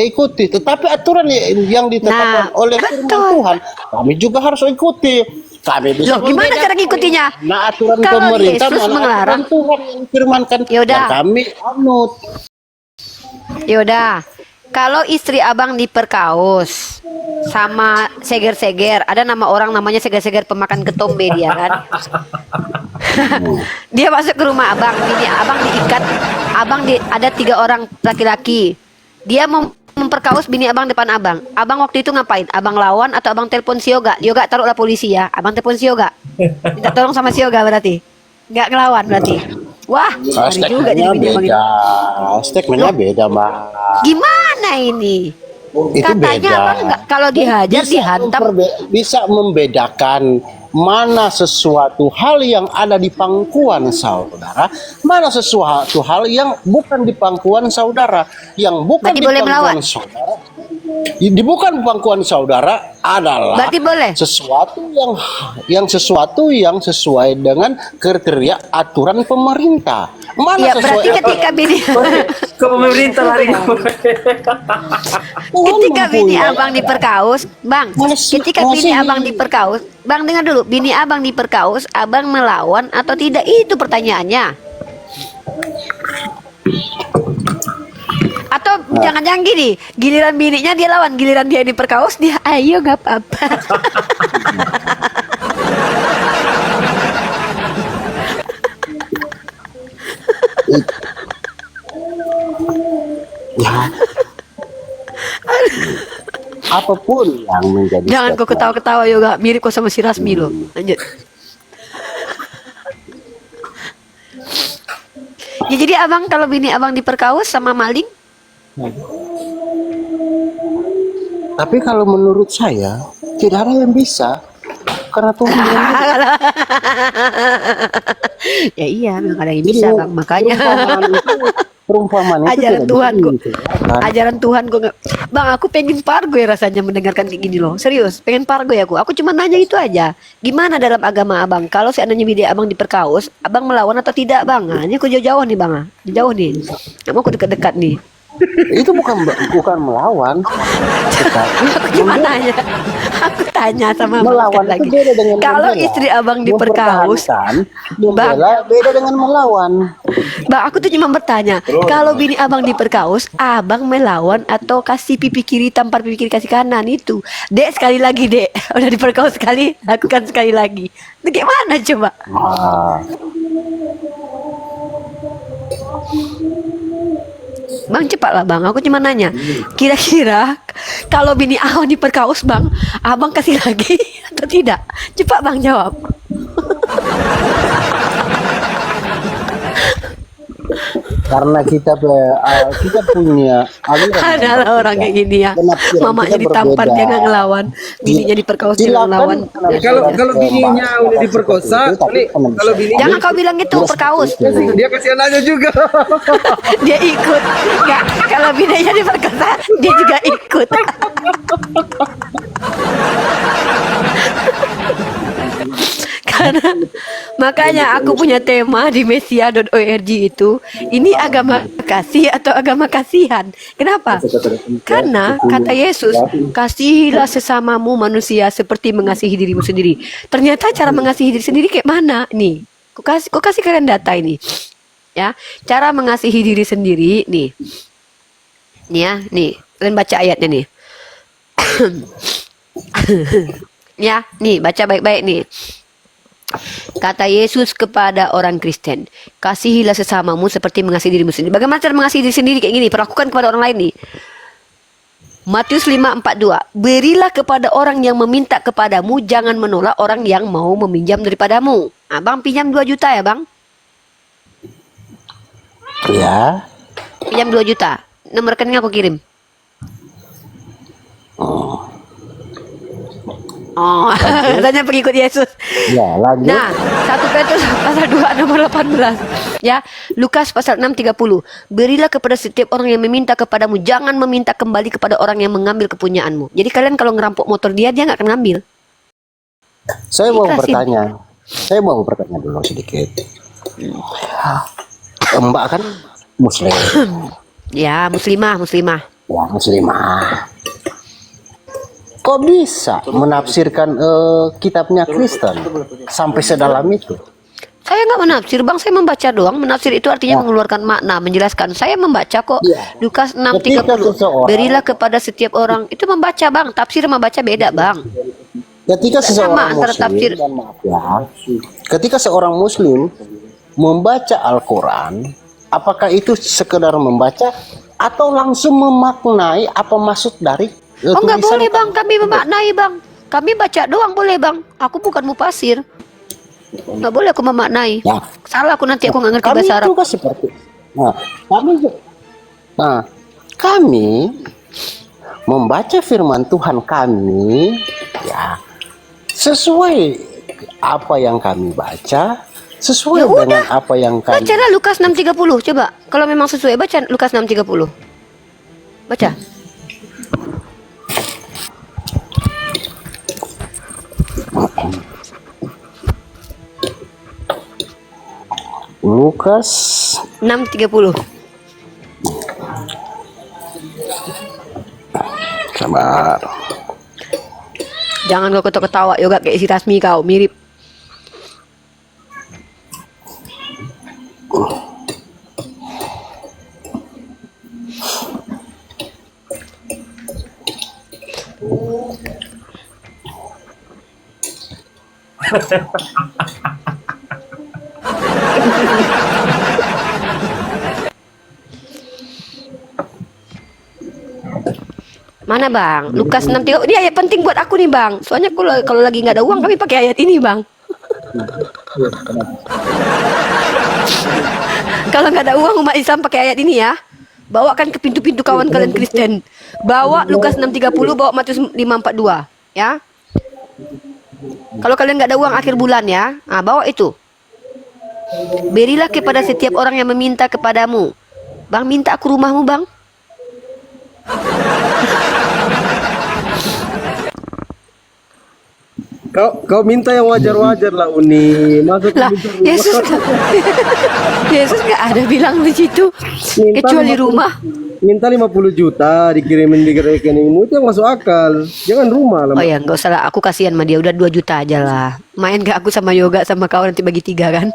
ikuti. Tetapi aturan yang ditetapkan oleh firman Tuhan, kami juga harus ikuti. Kami bisa Loh, gimana cara ngikutinya? Nah, aturan Kalau pemerintah Yesus mana melarang, aturan Tuhan yang firmankan, Yaudah. dan kami anut. Yaudah, kalau istri abang diperkaos sama seger-seger, ada nama orang namanya seger-seger pemakan ketombe dia kan. Dia masuk ke rumah abang, bini abang diikat, ada 3 orang laki-laki. Dia memperkaos bini abang depan abang. Abang waktu itu ngapain? Abang lawan atau abang telepon si Yoga? Yoga taruhlah polisi ya. Abang telepon si Yoga. Minta tolong sama si Yoga berarti. Nggak ngelawan berarti. Wah, ngeri juga jadi bini abang itu. Statementnya beda, Mbak. Gimana ini? Itu Katanya beda. abang nggak, kalau dihajar dihantam. Bisa membedakan mana sesuatu hal yang ada di pangkuan saudara, mana sesuatu hal yang bukan di pangkuan saudara, yang bukan Berarti di boleh pangkuan melawan? saudara. Bukan pangkuan saudara adalah Berarti boleh? sesuatu yang sesuai dengan kriteria aturan pemerintah. Mana Ya sesuai berarti ketika bini Ke pemerintah lari. ketika bini abang diperkaus, bang, ketika bini abang diperkaus, bang dengar dulu, bini abang diperkaus, abang melawan atau tidak, itu pertanyaannya. Atau jangan-jangan gini, giliran bininya dia lawan, giliran dia diperkaus dia ayo nggak apa-apa. Ya. Apapun yang menjadi Jangan kau ketawa-ketawa Yoga, mirip kau sama si Rasmi lo. Lanjut. Ya jadi abang kalau bini abang diperkaus sama maling, Tapi kalau menurut saya tidak ada yang bisa karena Tuhan yang ya iya memang ada yang bisa bang, makanya perumpamaan itu ajaran tidak Tuhan bisa kok, diceritakan. ajaran Tuhan kok nggak, bang aku pengen pargo ya rasanya mendengarkan kayak gini loh, serius pengen pargo ya aku cuma nanya itu aja, gimana dalam agama abang kalau seandainya bini abang diperkaus, abang melawan atau tidak bang? Nah, ini aku jauh-jauh nih bang, jauh nih, nggak mau aku dekat-dekat nih. Itu bukan melawan, tetapi Aku cuma nanya, aku tanya sama abang melawan sekali itu lagi. beda dengan Kalau membela. istri abang diperkaus, Membela beda dengan melawan. bang aku tuh cuma bertanya, kalau bini abang diperkaus, abang melawan atau kasih pipi kiri tampar pipi kiri kasih kanan itu? Dek sekali lagi dek, udah diperkaus sekali, lakukan sekali lagi. Itu gimana coba? Ah. Bang cepatlah bang, aku cuma nanya, kira-kira kalau bini abang diperkaus bang, abang kasih lagi atau tidak? Cepat bang jawab. Karena kita punya Adalah orang kayak gini ya, penafsiran mamanya kita ditampar berbeda. dia nggak ngelawan, bininya diperkaus dia nggak ngelawan. Kalau bininya udah diperkosa, nih kalau bininya Jangan kau bilang itu perkaus. dia kasihan aja juga. Dia ikut. Enggak, kalau bininya diperkosa, dia juga ikut. Karena makanya aku punya tema di mesia.org itu, ini agama kasih atau agama kasihan. Kenapa? Karena kata Yesus, kasihilah sesamamu manusia seperti mengasihi dirimu sendiri. Ternyata cara mengasihi diri sendiri kayak mana nih? Kau kasih kalian data ini. Ya, cara mengasihi diri sendiri nih. Nih ya, nih, kalian baca ayatnya nih. Ya, nih baca baik-baik nih. Kata Yesus kepada orang Kristen, kasihilah sesamamu seperti mengasihi dirimu sendiri. Bagaimana cara mengasihi diri sendiri kayak gini? Perlakukan kepada orang lain nih. Matius 5:42. Berilah kepada orang yang meminta kepadamu, jangan menolak orang yang mau meminjam daripadamu. Abang pinjam 2 juta ya bang? Ya. Pinjam 2 juta. nomor rekeningnya aku kirim. Oh, katanya pengikut Yesus. Ya, lanjut. Nah, 1 Petrus pasal 2 nomor 18. Ya, Lukas pasal 6:30. Berilah kepada setiap orang yang meminta kepadamu, jangan meminta kembali kepada orang yang mengambil kepunyaanmu. Jadi kalian kalau ngerampok motor dia nggak akan ngambil. Saya mau Ikhlasin. bertanya. Saya mau bertanya dulu sedikit. Mbak kan Muslim. Ya, muslimah. Ya, Muslimah. Kok bisa menafsirkan kitabnya Kristen sampai sedalam itu? Saya nggak menafsir, Bang. Saya membaca doang. Menafsir itu artinya mengeluarkan makna, menjelaskan. Saya membaca kok. Lukas 6:30. Berilah kepada setiap orang. Itu membaca, Bang. Tafsir sama baca beda, Bang. Ketika seseorang antara Muslim, tafsir. ketika seorang Muslim membaca Al-Quran, apakah itu sekedar membaca atau langsung memaknai apa maksud dari Oh, nggak boleh, Bang. Kami memaknai, Bang. Kami baca doang boleh, Bang. Aku bukan mufasir. Nggak boleh aku memaknai. Ya. Salah aku nanti, aku nggak ngerti Kami bahasa Arab. juga seperti. Kami membaca firman Tuhan kami, ya, sesuai apa yang kami baca, sesuai dengan apa yang kami. Bacalah Lukas 6:30. Coba. Kalau memang sesuai, baca Lukas 6:30. Baca. Lukas 6:30. Sabar. Jangan kau ketawa yoga kayak si Rasmi kau, mirip. Mana Bang? Lukas 6:30. Ini ayat penting buat aku nih Bang. Soalnya kalau lagi nggak ada uang kami pakai ayat ini Bang. Kalau nggak ada uang umat Islam pakai ayat ini ya. Bawakan ke pintu-pintu kawan kalian Kristen. Bawa Lukas 6:30, bawa Matius 5:42 ya. Kalau kalian nggak ada uang akhir bulan ya, nah, bawa itu. Berilah kepada setiap orang yang meminta kepadamu. Bang, minta aku rumahmu Bang. Kau minta yang wajar-wajar lah Uni. Masa Lah, Yesus Yesus nggak ada bilang di situ kecuali rumah. Minta 50 juta dikirimin di rekeningmu itu yang masuk akal. Jangan rumah lah. Oh ya, nggak usah lah. Aku kasihan sama dia. Udah 2 juta aja lah. Main gak aku sama yoga sama kau nanti bagi 3 kan?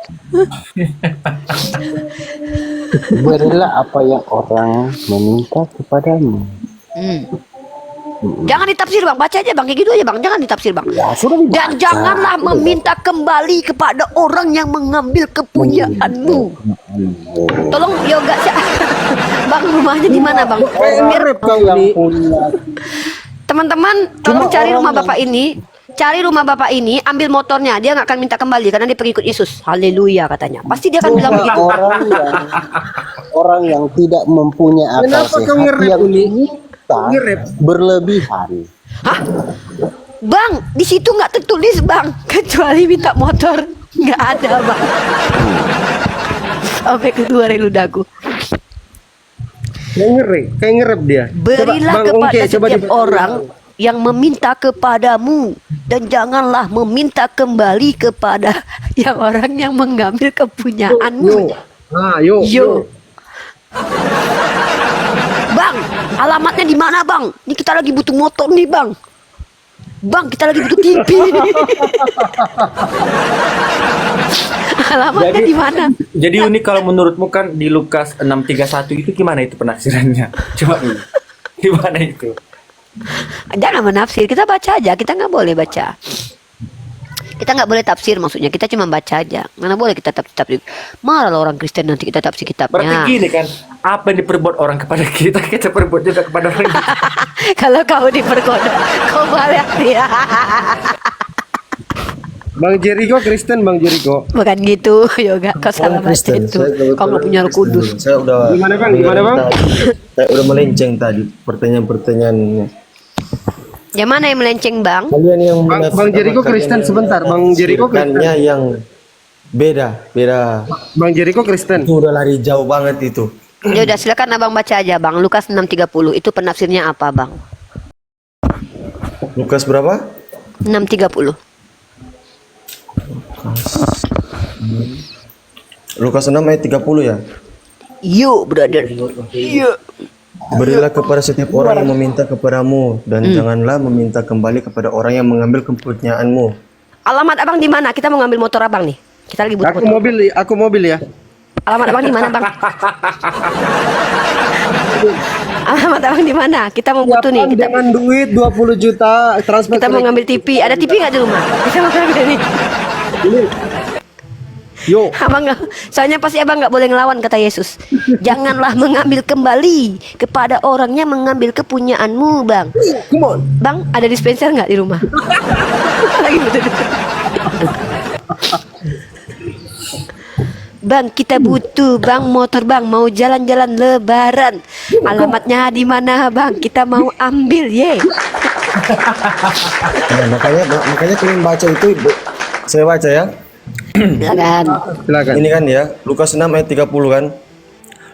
Berilah apa yang orang meminta kepadamu. Jangan ditafsir Bang, baca aja Bang, kayak gitu aja Bang, jangan ditafsir Bang. Ya, sudah dibaca. Dan janganlah meminta kembali kepada orang yang mengambil kepunyaanmu. Tolong yoga Bang, rumahnya di mana Bang? Teman-teman, tolong cari rumah Bapak ini. Cari rumah Bapak ini, ambil motornya. Dia nggak akan minta kembali karena dia pengikut Yesus. Haleluya katanya. Pasti dia akan bilang begitu. Orang yang tidak mempunyai akal sehat yang berlebihan. Hah? Bang, di situ nggak tertulis Bang, kecuali minta motor. Nggak ada Bang. Sampai keluar ludahku. Kayak ngerep dia. Berilah kepada setiap orang yang meminta kepadamu, dan janganlah meminta kembali kepada yang orang yang mengambil kepunyaanmu. Yo. Bang, alamatnya di mana Bang? Ini kita lagi butuh motor nih Bang. Bang, kita lagi butuh TV. Alamatnya di mana? Jadi unik kalau menurutmu kan di Lukas 6:31 itu gimana itu penafsirannya? Coba dulu. Gimana itu? Jangan menafsir, kita baca aja. Kita nggak boleh baca. Kita nggak boleh tafsir maksudnya. Kita cuma baca aja. Mana boleh kita tafsir. Marah lah orang Kristen nanti kita tafsir kitabnya. Berarti gini kan, apa yang diperbuat orang kepada kita, kita perbuat juga kepada orang. Kalau kau diperkosa, kau balik dia. Bang Jericho Kristen, Bang Jericho. Bukan gitu, yoga. Kau salah baca itu. Kau nggak punya Roh Kudus. Gimana Bang? udah melenceng tadi pertanyaan-pertanyaannya. Yang mana yang melenceng, Bang? Kalian yang Bang Jericho Kristen sebentar, Bang Jericho Kristen. yang beda. Bang Jericho Kristen. Itu udah lari jauh banget itu. Ya udah silakan Abang baca aja, Bang. Lukas 6:30 itu penafsirnya apa, Bang? Lukas berapa? 6:30. Lukas 6 ayat 30 ya. Yo, brother. Yo. Berilah kepada setiap orang yang meminta kepadamu dan janganlah meminta kembali kepada orang yang mengambil kepunyaanmu. Alamat Abang di mana? Kita mau ngambil motor Abang nih. Kita lagi butuh motor. Aku mobil ya. Alamat Abang di mana, Bang? Alamat Abang di mana? Kita mau butuh nih. Kita dengan duit 20 juta transfer. Kita mau ngambil TV. Ada TV nggak di rumah? Kita mau ngambil nih. Yo. Abang nggak, soalnya pasti abang nggak boleh ngelawan kata Yesus. Janganlah mengambil kembali kepada orangnya mengambil kepunyaanmu, Bang. Come on. Bang, ada dispenser nggak di rumah? Lagi betul. Bang, kita butuh Bang motor Bang, mau jalan-jalan Lebaran. Alamatnya di mana Bang? Kita mau ambil ye. Nah, makanya kalian baca itu, saya baca ya. Silakan. Ini kan ya, Lukas 6 ayat 30 kan.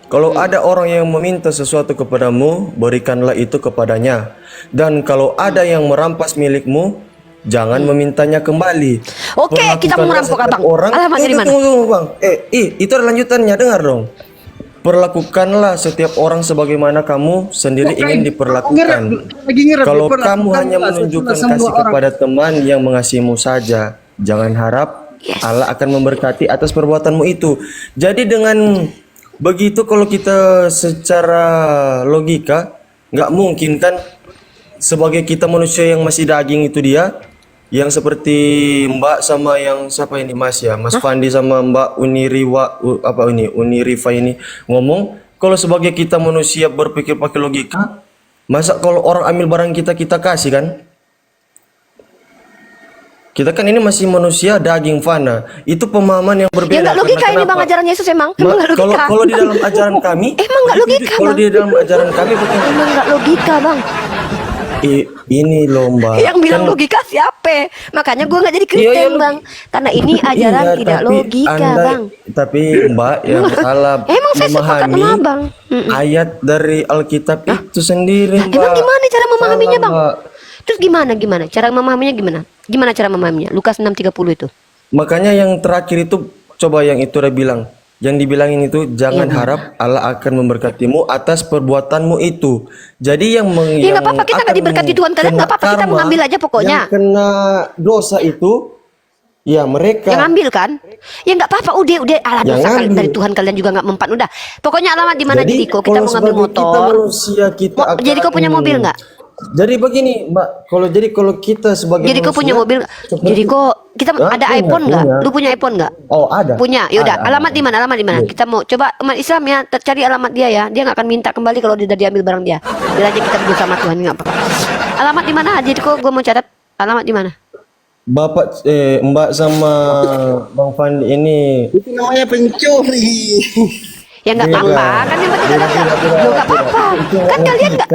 Kalau ada orang yang meminta sesuatu kepadamu, berikanlah itu kepadanya. Dan kalau ada yang merampas milikmu, jangan memintanya kembali. Oke, kita mau merampok Abang. Alamatnya di mana? Tunggu, Bang. Itu ada lanjutannya, dengar dong. Perlakukanlah setiap orang sebagaimana kamu sendiri ingin diperlakukan. Kalau kamu hanya menunjukkan kasih kepada teman yang mengasihimu saja, jangan harap Allah akan memberkati atas perbuatanmu itu. Jadi dengan begitu kalau kita secara logika nggak mungkin kan, sebagai kita manusia yang masih daging itu dia, yang seperti Mbak sama yang siapa ini Mas ya, Mas Fandi sama Mbak Unirifa ini ngomong, kalau sebagai kita manusia berpikir pakai logika, masa kalau orang ambil barang kita kasih kan? Kita kan ini masih manusia daging fana. Itu pemahaman yang berbeda. Ya nggak logika ini Bang ajaran Yesus emang. Emang nggak logika. Kalau di dalam ajaran kami, emang nggak logika. Kalau di dalam ajaran kami bagaimana? Emang nggak logika Bang. Ini lomba. Yang bilang logika siapa? Makanya gue nggak jadi Kristen Bang. Karena ini ajaran tidak logika Bang. Tapi Mbak yang salah emang saya sepakat sama Bang. Ayat dari Alkitab itu sendiri Mbak. Emang gimana cara memahaminya Bang? Terus gimana cara memahaminya gimana? Gimana cara memahaminya? Lukas 6:30 itu. Makanya yang terakhir itu coba yang itu udah bilang. Yang dibilangin itu jangan harap Allah akan memberkatimu atas perbuatanmu itu. Jadi yang ya nggak apa-apa, kita nggak diberkati Tuhan kalian, nggak apa-apa, kita mengambil aja pokoknya. Yang kena dosa itu ya mereka. Yang ambil kan? Ya nggak apa-apa, udah ala dosa kalian dari Tuhan kalian juga nggak mempan. Udah. Pokoknya alamat di mana Jericho? Kita mau ngambil motor. Kita manusia Jericho punya mobil nggak? Jadi begini Mbak, kalau kita sebagai Jericho punya mobil, Jericho kita ada iPhone nggak? Lu punya iPhone nggak? Oh ada. Punya, yaudah. Alamat di mana? Kita mau coba umat Islam ya, cari alamat dia ya. Dia nggak akan minta kembali kalau dia diambil barang dia. Biar aja kita berdua sama Tuhan nggak apa-apa. Alamat di mana? Jericho, gue mau catat. Alamat di mana? Bapak Mbak sama Bang Fandi ini itu namanya pencuri. Ya nggak apa-apa, kan yang penting kalian nggak apa-apa. Kan kalian nggak.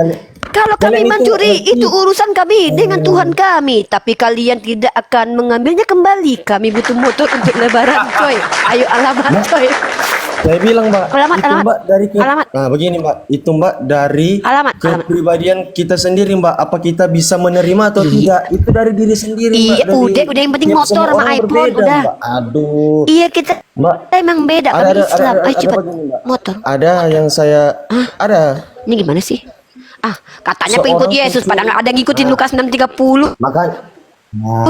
Kalau kami mencuri itu urusan kami dengan Tuhan kami, tapi kalian tidak akan mengambilnya kembali. Kami butuh motor untuk Lebaran, coy. Ayo alamat, coy. Saya bilang Mbak, alamat. Mbak dari nah begini Mbak, itu Mbak dari kepribadian kita sendiri Mbak. Apa kita bisa menerima atau tidak? Itu dari diri sendiri Mbak. Iya, udah yang penting motor sama iPhone udah. Mbak. Aduh. Iya kita emang beda kami Islam. Ayo cepat motor. Ada yang saya ada. Ini gimana sih? Katanya pengikut Yesus, padahal nggak ada yang ngikutin Lukas 6:30. Makanya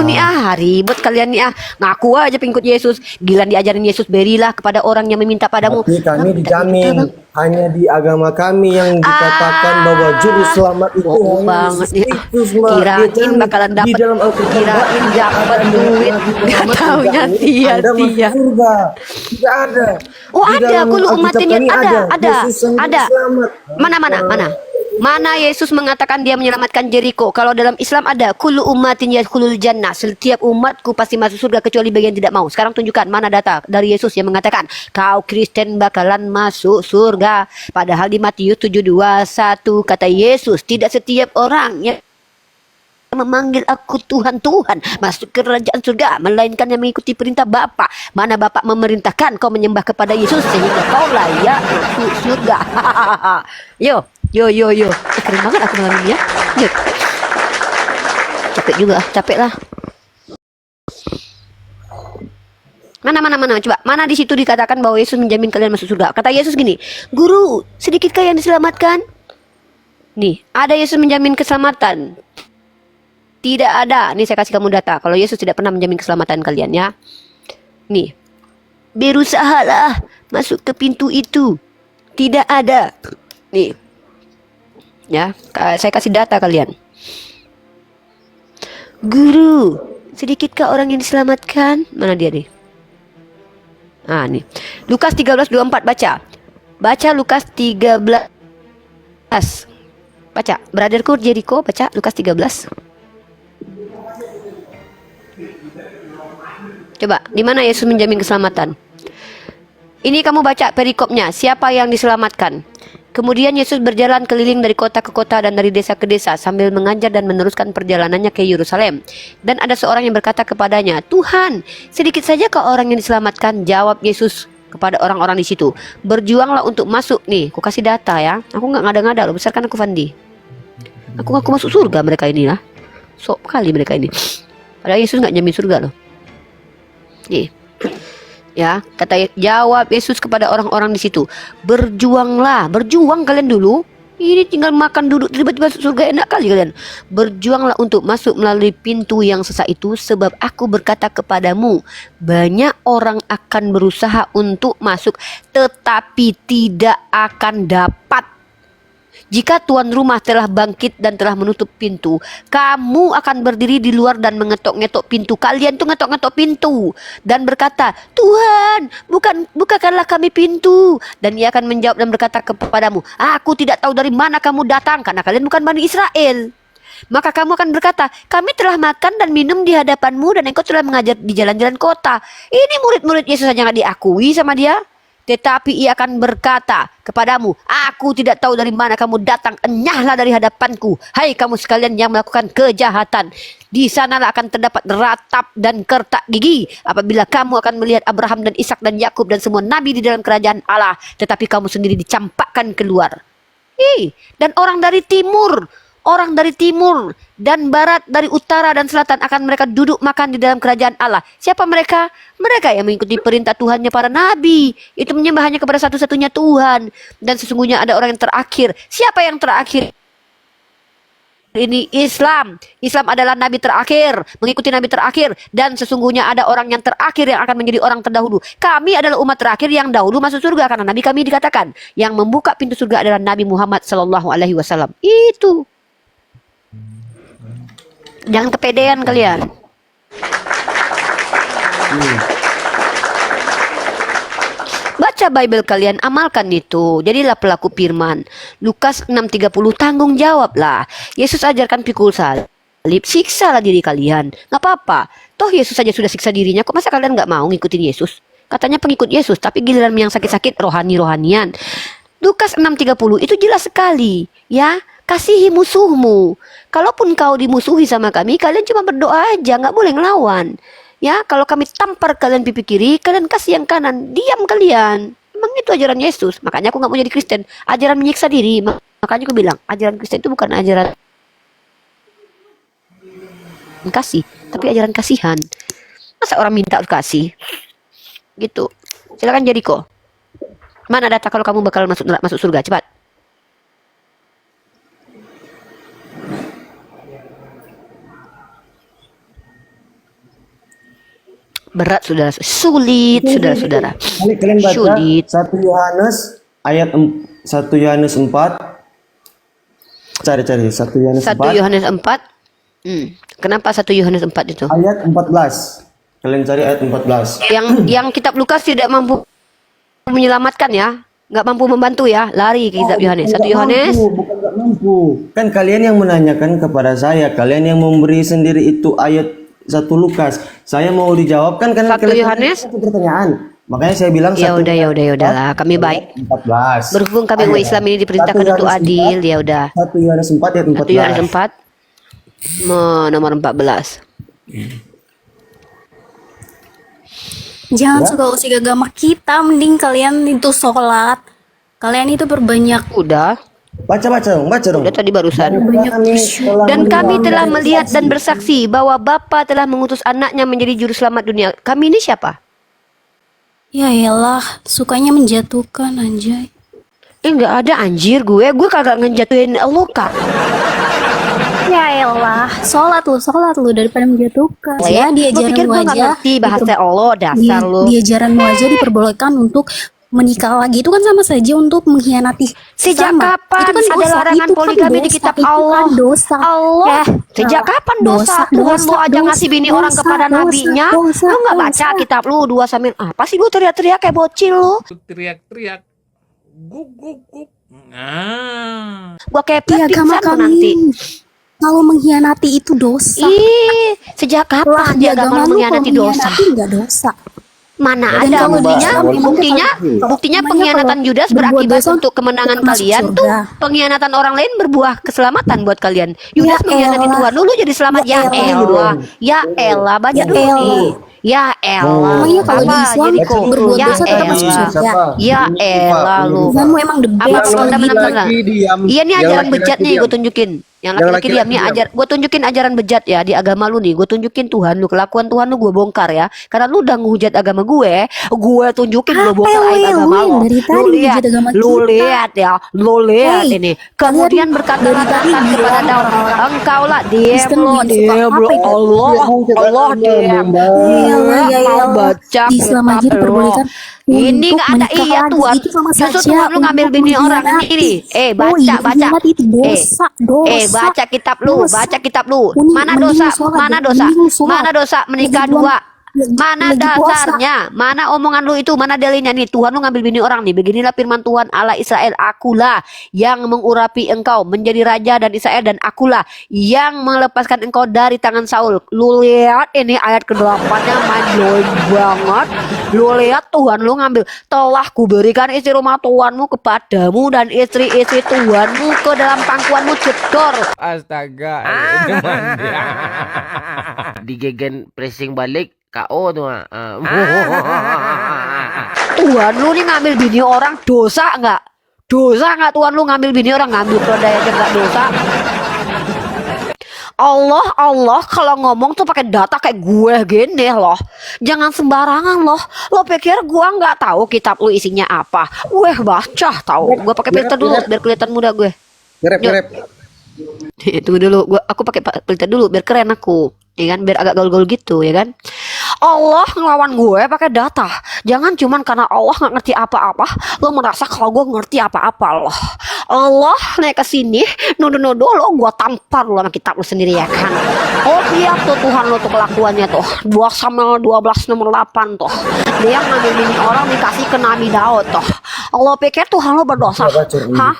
nih ribet kalian nih ngaku aja pengikut Yesus. Gila diajarin Yesus, berilah kepada orang yang meminta padamu. Tapi kami dijamin hanya di agama kami yang dikatakan bahwa juru selamat itu banget nih. Kirain bakalan dapat, kirain dapat duit, nggak taunya tia-tia. Tidak ada. Oh ada, kulo umatin ada. Mana? Mana Yesus mengatakan dia menyelamatkan Jericho? Kalau dalam Islam ada kullu ummatin yadkhulul jannah, setiap umatku pasti masuk surga kecuali bagian tidak mau. Sekarang tunjukkan mana data dari Yesus yang mengatakan kau Kristen bakalan masuk surga. Padahal di Matius 7:21 kata Yesus, tidak setiap orang yang memanggil aku Tuhan Tuhan masuk ke kerajaan surga, melainkan yang mengikuti perintah Bapa. Mana Bapa memerintahkan kau menyembah kepada Yesus sehingga kau layak masuk surga. Yo. Keren banget aku malam ini ya. Yo. Capek juga, capek lah. Mana coba. Mana di situ dikatakan bahwa Yesus menjamin kalian masuk surga? Kata Yesus gini, "Guru, sedikit yang diselamatkan?" Nih, ada Yesus menjamin keselamatan? Tidak ada. Nih saya kasih kamu data. Kalau Yesus tidak pernah menjamin keselamatan kalian ya. Nih. Berusahalah masuk ke pintu itu. Tidak ada. Nih. Ya, saya kasih data kalian. Guru, sedikitkah orang yang diselamatkan? Mana dia nih? Ah, nih. Lukas 13:24 baca. Baca Lukas 13. Baca. Brotherku Jericho, baca Lukas 13. Coba, di mana Yesus menjamin keselamatan? Ini kamu baca perikopnya. Siapa yang diselamatkan? Kemudian Yesus berjalan keliling dari kota ke kota dan dari desa ke desa sambil mengajar dan meneruskan perjalanannya ke Yerusalem. Dan ada seorang yang berkata kepadanya, "Tuhan, sedikit saja kau orang yang diselamatkan." Jawab Yesus kepada orang-orang di situ, "Berjuanglah untuk masuk." Nih, aku kasih data ya. Aku nggak ngada-ngada loh, besarkan aku Fandi. Aku ngaku masuk surga mereka ini lah. Sok kali mereka ini. Padahal Yesus nggak jamin surga loh. Nih. Ya, jawab Yesus kepada orang-orang di situ, "Berjuanglah, berjuang kalian dulu. Ini tinggal makan duduk tiba-tiba masuk surga, enak kali kalian. Berjuanglah untuk masuk melalui pintu yang sesak itu, sebab aku berkata kepadamu, banyak orang akan berusaha untuk masuk, tetapi tidak akan dapat. Jika tuan rumah telah bangkit dan telah menutup pintu, kamu akan berdiri di luar dan mengetok-ngetok pintu." Kalian tuh ngetok-ngetok pintu dan berkata, "Tuhan, bukakanlah kami pintu." Dan ia akan menjawab dan berkata kepadamu, "Aku tidak tahu dari mana kamu datang, karena kalian bukan Bani Israel." Maka kamu akan berkata, "Kami telah makan dan minum di hadapanmu dan engkau telah mengajar di jalan-jalan kota." Ini murid-murid Yesus saja nggak diakui sama dia. Tetapi ia akan berkata kepadamu, "Aku tidak tahu dari mana kamu datang, enyahlah dari hadapanku, hai kamu sekalian yang melakukan kejahatan." Di sanalah akan terdapat ratap dan kertak gigi apabila kamu akan melihat Abraham dan Ishak dan Yakub dan semua nabi di dalam kerajaan Allah, tetapi kamu sendiri dicampakkan keluar. Dan orang dari timur dan barat, dari utara dan selatan akan mereka duduk makan di dalam kerajaan Allah. Siapa mereka? Mereka yang mengikuti perintah Tuhannya para nabi. Itu menyembah hanya kepada satu-satunya Tuhan. Dan sesungguhnya ada orang yang terakhir. Siapa yang terakhir? Ini Islam. Islam adalah nabi terakhir, mengikuti nabi terakhir. Dan sesungguhnya ada orang yang terakhir yang akan menjadi orang terdahulu. Kami adalah umat terakhir yang dahulu masuk surga, karena nabi kami dikatakan yang membuka pintu surga adalah Nabi Muhammad SAW. Itu. Jangan kepedean kalian. Baca Bible kalian, amalkan itu. Jadilah pelaku firman. Lukas 6:30, tanggung jawablah. Yesus ajarkan pikul salib, siksalah diri kalian. Nggak apa-apa. Toh Yesus saja sudah siksa dirinya, kok masa kalian nggak mau ngikutin Yesus? Katanya pengikut Yesus, tapi giliran yang sakit-sakit rohani-rohanian. Lukas 6:30 itu jelas sekali, ya. Kasihi musuhmu. Kalaupun kau dimusuhi sama kami, kalian cuma berdoa aja, nggak boleh ngelawan. Ya, kalau kami tampar kalian pipi kiri, kalian kasih yang kanan, diam kalian. Emang itu ajaran Yesus. Makanya aku nggak mau jadi Kristen. Ajaran menyiksa diri. Makanya aku bilang, ajaran Kristen itu bukan ajaran kasih, tapi ajaran kasihan. Masa orang minta kasih? Gitu. Silakan Jericho. Mana data kalau kamu bakal masuk surga? Cepat. Berat saudara, sulit saudara-saudara. Kalian baca sulit. 1 Yohanes ayat 1 Yohanes 4. Cari 1 Yohanes 4. 1 Yohanes 4. Kenapa 1 Yohanes 4 itu? Ayat 14. Kalian cari ayat 14. Yang kitab Lukas tidak mampu menyelamatkan ya, nggak mampu membantu ya, lari ke kitab Yohanes. 1 Yohanes. Bukan nggak mampu. Kan kalian yang menanyakan kepada saya, kalian yang memberi sendiri itu ayat 1 Lukas. Saya mau dijawab kan karena 1 Yohanes pertanyaan. Makanya saya bilang ya udahlah, kami baik. 14. Berhubung kami umat Islam ini diperintahkan untuk adil, ya udah. 1 Yohanes 4 ayat 14. 1 Yohanes 4 nomor 14. Jangan suka usik agama kita, mending kalian itu sholat. Kalian itu berbanyak. Udah. Baca dong. Udah tadi barusan. Dan kami telah melihat dan bersaksi bahwa Bapa telah mengutus anaknya menjadi juru selamat dunia. Kami ini siapa? Ya elah, sukanya menjatuhkan anjay. Nggak ada anjir gue kagak ngejatuhin lo kak. Ya elah, sholat lu daripada menjatuhkan. Ya, di Lo pikir ajaranmu gue nggak aja. ngerti bahasa Allah dasar lo. Di ajaranmu aja diperbolehkan untuk menikah lagi, itu kan sama saja untuk mengkhianati. Sejak sesama. kapan Itu kan ada dosa, larangan itu kan poligami di dosa, kitab itu kan Allah? dosa. Allah, sejak kapan dosa? Tuhan lo aja ngasih bini orang kepada nabinya. Lo nggak baca kitab lu 2 Samuel? Apa sih lu teriak-teriak kayak bocil lu? Teriak-teriak. Guk. Gua kepet Di agama pingsan tuh kami, nanti. kalau mengkhianati itu dosa. Sejak kapan di agama lu mengkhianati dosa? Enggak dosa. Mana Dan ada kalau buktinya pengkhianatan Judas berakibat untuk kemenangan kalian tuh pengkhianatan orang lain berbuah keselamatan buat kalian. Judas mengkhianati Tuhan, lu jadi selamat. Ya elah, baca dulu nih. Ya elah. Emangnya kalau di Islam berbuat dosa tetap masuk surga? Ya elah lu. Tuhanmu emang the best. Bentar. Iya nih ajaran bejat nih gue tunjukin. Yang laki-laki diam nih gue tunjukin ajaran bejat ya di agama lu nih. Gue tunjukin Tuhan lu, kelakuan Tuhan lu gue bongkar ya. Karena lu udah ngehujat agama gue tunjukin gue bongkar agama lu. Lu lihat ini. Kemudian berkatalah Nathan kepada Daud, engkau lah diam lo. Allah diam. Mau baca di Islam aja diperbolehkan. Ini nggak ada iya Tuhan. Justru Tuhan lu ngambil bini orang ini. Baca. Baca kitab lu. Mana dosa menikah dua? Mana dasarnya? Mana omongan lu itu? Mana dalilnya nih? Tuhan lu ngambil bini orang nih. Beginilah firman Tuhan Allah Israel, akulah yang mengurapi engkau menjadi raja dan Israel, dan akulah yang melepaskan engkau dari tangan Saul. Lu lihat ini ayat ke-8-nya mind-blowing banget. Lu lihat Tuhan lu ngambil, telah kuberikan istri rumah Tuhanmu kepadamu dan istri-istri Tuhanmu ke dalam pangkuanmu jedor. Astaga. Digegen pressing balik KO tuh. Tuhan lu nih ngambil bini orang, dosa nggak? Dosa nggak Tuhan lu ngambil bini orang? Ngambil keledai aja nggak dosa? Allah kalau ngomong tuh pakai data kayak gue gini loh. Jangan sembarangan loh. Lo pikir gue nggak tahu kitab lu isinya apa? Gue baca tahu. Gue pakai filter dulu biar kelihatan muda gue. Ngerep. Tunggu dulu, aku pakai filter dulu biar keren aku. Ya kan, biar agak gaul-gaul gitu ya kan. Allah ngelawan gue pakai data. Jangan cuman karena Allah nggak ngerti apa-apa lo merasa kalau gue ngerti apa-apa loh. Allah naik ke sini nuduh-nuduh lo, gue tampar lo sama kitab lo sendiri ya kan. Oh lihat tuh Tuhan lo tuh kelakuannya tuh 2 Samuel 12 nomor 8 tuh. Dia ngambil bini orang dikasih ke Nabi Daud tuh. Allah pikir Tuhan lo berdosa? Hah?